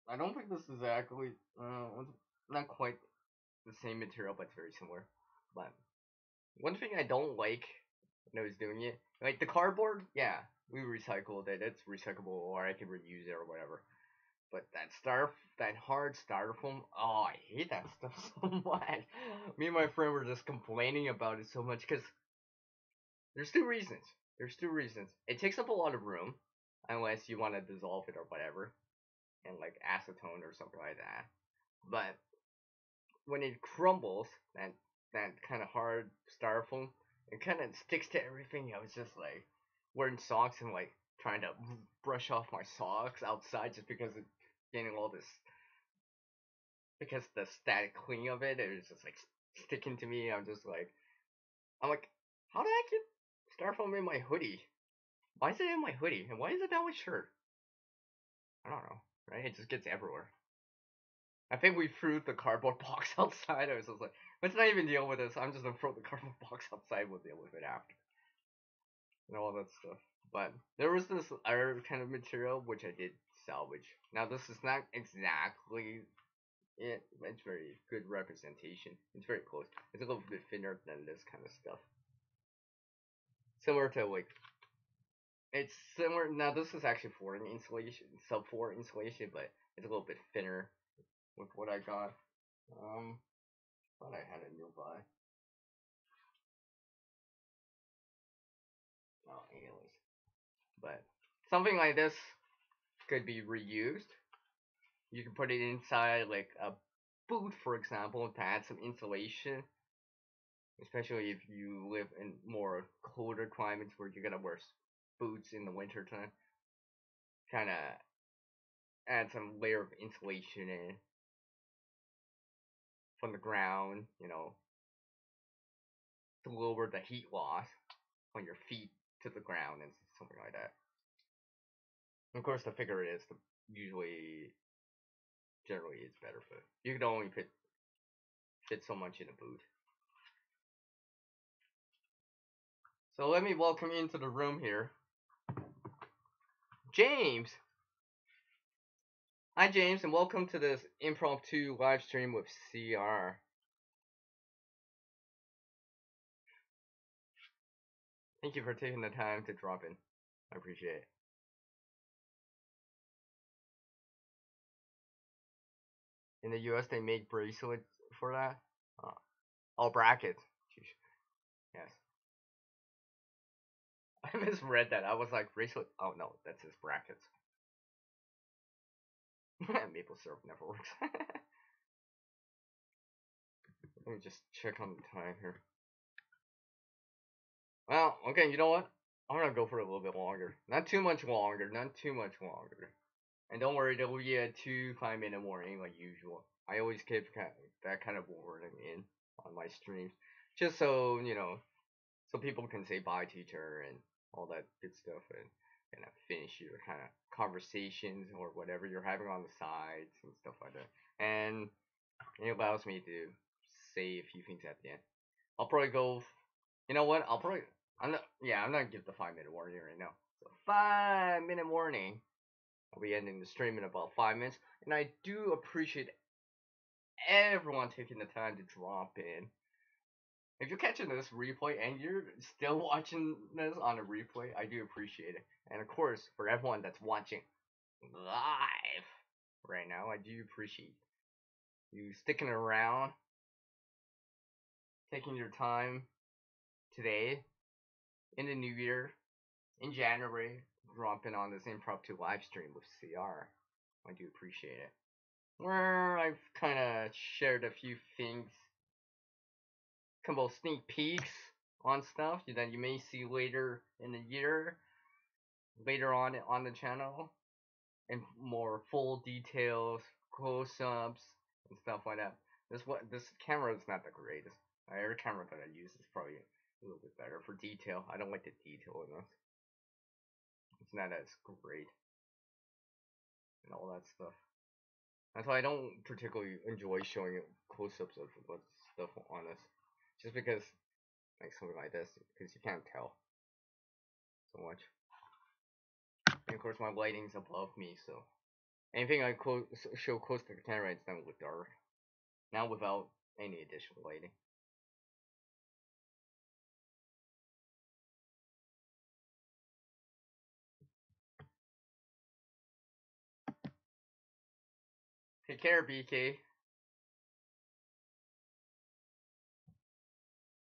A: I don't think this is exactly not quite the same material, but it's very similar. But one thing I don't like when I was doing it, like the cardboard, yeah, we recycled it. It's recyclable, or I can reuse it or whatever. But that hard styrofoam, oh, I hate that stuff so much. Me and my friend were just complaining about it so much because there's two reasons. There's two reasons. It takes up a lot of room, unless you want to dissolve it or whatever, and like acetone or something like that. But when it crumbles, that kind of hard styrofoam, it kind of sticks to everything. I was just like wearing socks and like trying to brush off my socks outside just because it's getting all this because the static cling of it was just like sticking to me. I'm like, how did I get styrofoam in my hoodie? Why is it in my hoodie? And why is it down my shirt? I don't know. Right? It just gets everywhere. I think we threw the cardboard box outside. I was just like, let's not even deal with this. I'm just gonna throw the cardboard box outside. We'll deal with it after. And all that stuff. But there was this other kind of material which I did salvage. Now this is not exactly it. It's very good representation. It's very close. It's a little bit thinner than this kind of stuff. Similar to like it's similar. Now this is actually flooring insulation, subfloor insulation, but it's a little bit thinner with what I got. Thought I had it nearby. Oh, anyways, but something like this could be reused. You can put it inside like a boot, for example, to add some insulation. Especially if you live in more colder climates where you're gonna wear boots in the winter time. Kind of add some layer of insulation in from the ground, to lower the heat loss on your feet to the ground and something like that. And of course, the thicker it is, the usually generally it's better for you can only fit so much in a boot. So let me welcome you into the room here. James. Hi, James, and welcome to this impromptu live stream with CR. Thank you for taking the time to drop in. I appreciate it. In the US, they make bracelets for that. Uh, oh, brackets. Yes. I misread that. I was like, bracelet. Oh, no, that's his brackets. Maple syrup never works. Let me just check on the time here. Well, okay, you know what? I'm gonna go for a little bit longer. Not too much longer. Not too much longer. And don't worry, there will be a 2 5-minute warning like usual. I always keep that kind of warning in on my streams, just so so people can say bye to each other and all that good stuff, and finish your kind of conversations or whatever you're having on the sides and stuff like that. And it allows me to say a few things at the end. I'll probably go. You know what? I'll probably. I'm not. Yeah, I'm not gonna give the 5-minute warning right now. So 5-minute warning. I'll be ending the stream in about 5 minutes, and I do appreciate everyone taking the time to drop in. If you're catching this replay and you're still watching this on a replay, I do appreciate it. And of course, for everyone that's watching live right now, I do appreciate you sticking around, taking your time today in the new year, in January, dropping on this impromptu live stream with CR. I do appreciate it. Where I've kind of shared a few things, couple of sneak peeks on stuff that you may see later in the year, later on the channel, and more full details, close-ups, and stuff like that. This camera is not the greatest. Every camera that I use is probably a little bit better for detail. I don't like the detail in this. It's not as great and all that stuff. That's why I don't particularly enjoy showing close-ups of stuff on this, just because like something like this, because you can't tell so much. And of course, my lighting's above me, so anything I show close to the camera, it's done with dark. Now without any additional lighting. Take care, BK.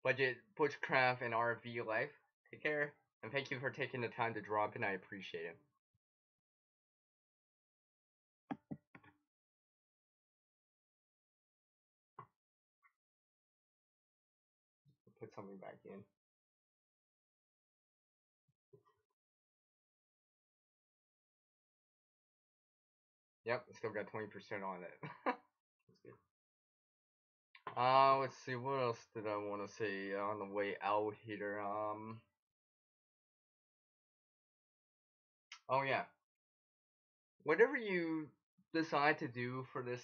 A: Budget, Bushcraft, and RV life. Take care, and thank you for taking the time to drop in. I appreciate it. Put something back in. Yep, still got 20% on it. That's good. Let's see, what else did I want to say on the way out here? Oh yeah, whatever you decide to do for this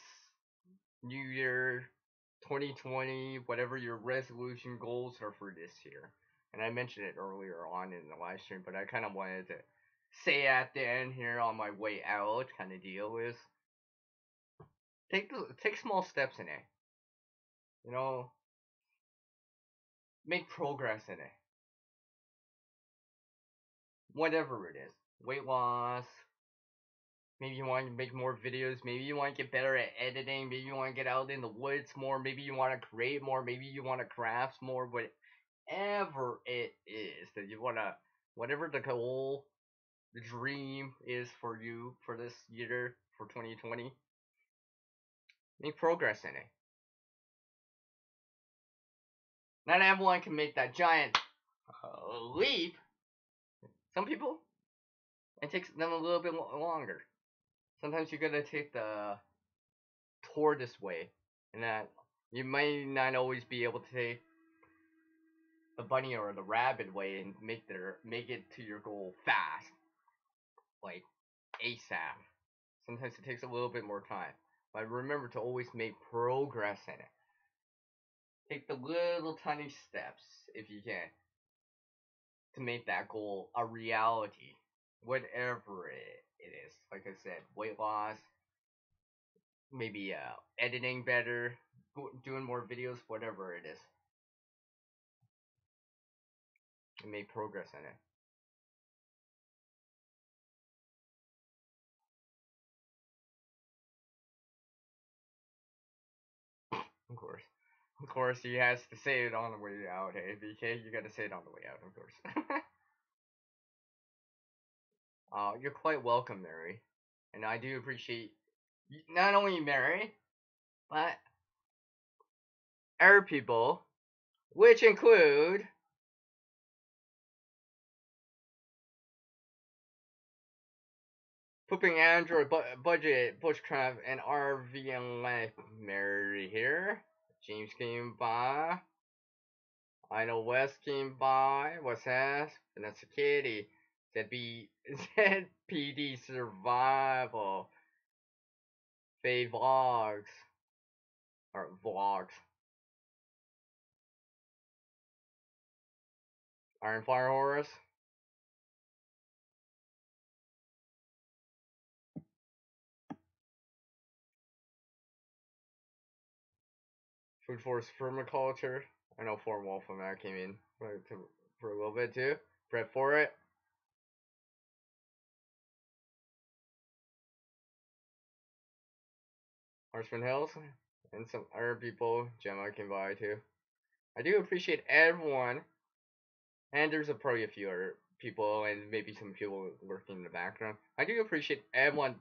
A: New Year 2020, whatever your resolution goals are for this year. And I mentioned it earlier on in the live stream, but I kind of wanted to say at the end here on my way out kind of deal is take small steps in it. You know, make progress in it. Whatever it is. Weight loss. Maybe you want to make more videos. Maybe you want to get better at editing. Maybe you want to get out in the woods more. Maybe you want to create more. Maybe you want to craft more. Whatever it is that you want to, whatever the goal, the dream is for you for this year, for 2020, make progress in it. Not everyone can make that giant leap. Some people, it takes them a little bit longer. Sometimes you gotta take the tortoise way, and that you might not always be able to take the bunny or the rabbit way and make it to your goal fast, like ASAP. Sometimes it takes a little bit more time. But remember to always make progress in it. Take the little tiny steps, if you can, to make that goal a reality. whatever it is. Like I said, weight loss, maybe editing better, doing more videos, whatever it is, and make progress in it. Of course. Of course, he has to say it on the way out. Hey, BK, you gotta say it on the way out, of course. You're quite welcome, Mary. And I do appreciate not only Mary, but our people, which include Pooping Android, Budget, Bushcraft, and RV and Life. Mary here. James came by. I know West came by. What's that? Vanessa Kitty. ZPD Survival. Faye Vlogs. Or Vlogs. Iron Fire Horus. Food Force Permaculture. I know Fort Wolf from that came in for a little bit too. Prep for it. Horseman Hills. And some other people. Gemma came by too. I do appreciate everyone. And there's probably a few other people and maybe some people working in the background. I do appreciate everyone,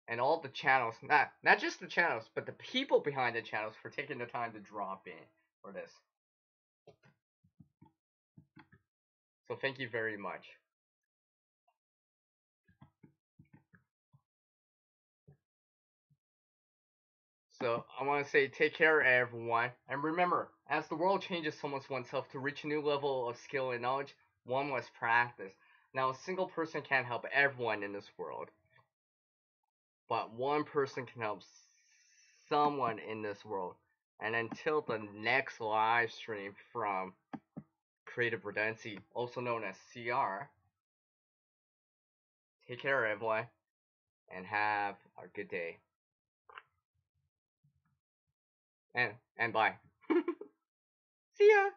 A: and all the channels, not just the channels, but the people behind the channels for taking the time to drop in for this. So thank you very much. So I want to say take care, everyone, and remember, as the world changes so much oneself to reach a new level of skill and knowledge, one must practice. Now, a single person can't help everyone in this world, but one person can help someone in this world. And until the next live stream from Creative Redundancy, also known as CR, take care, everyone, and have a good day. And bye. See ya.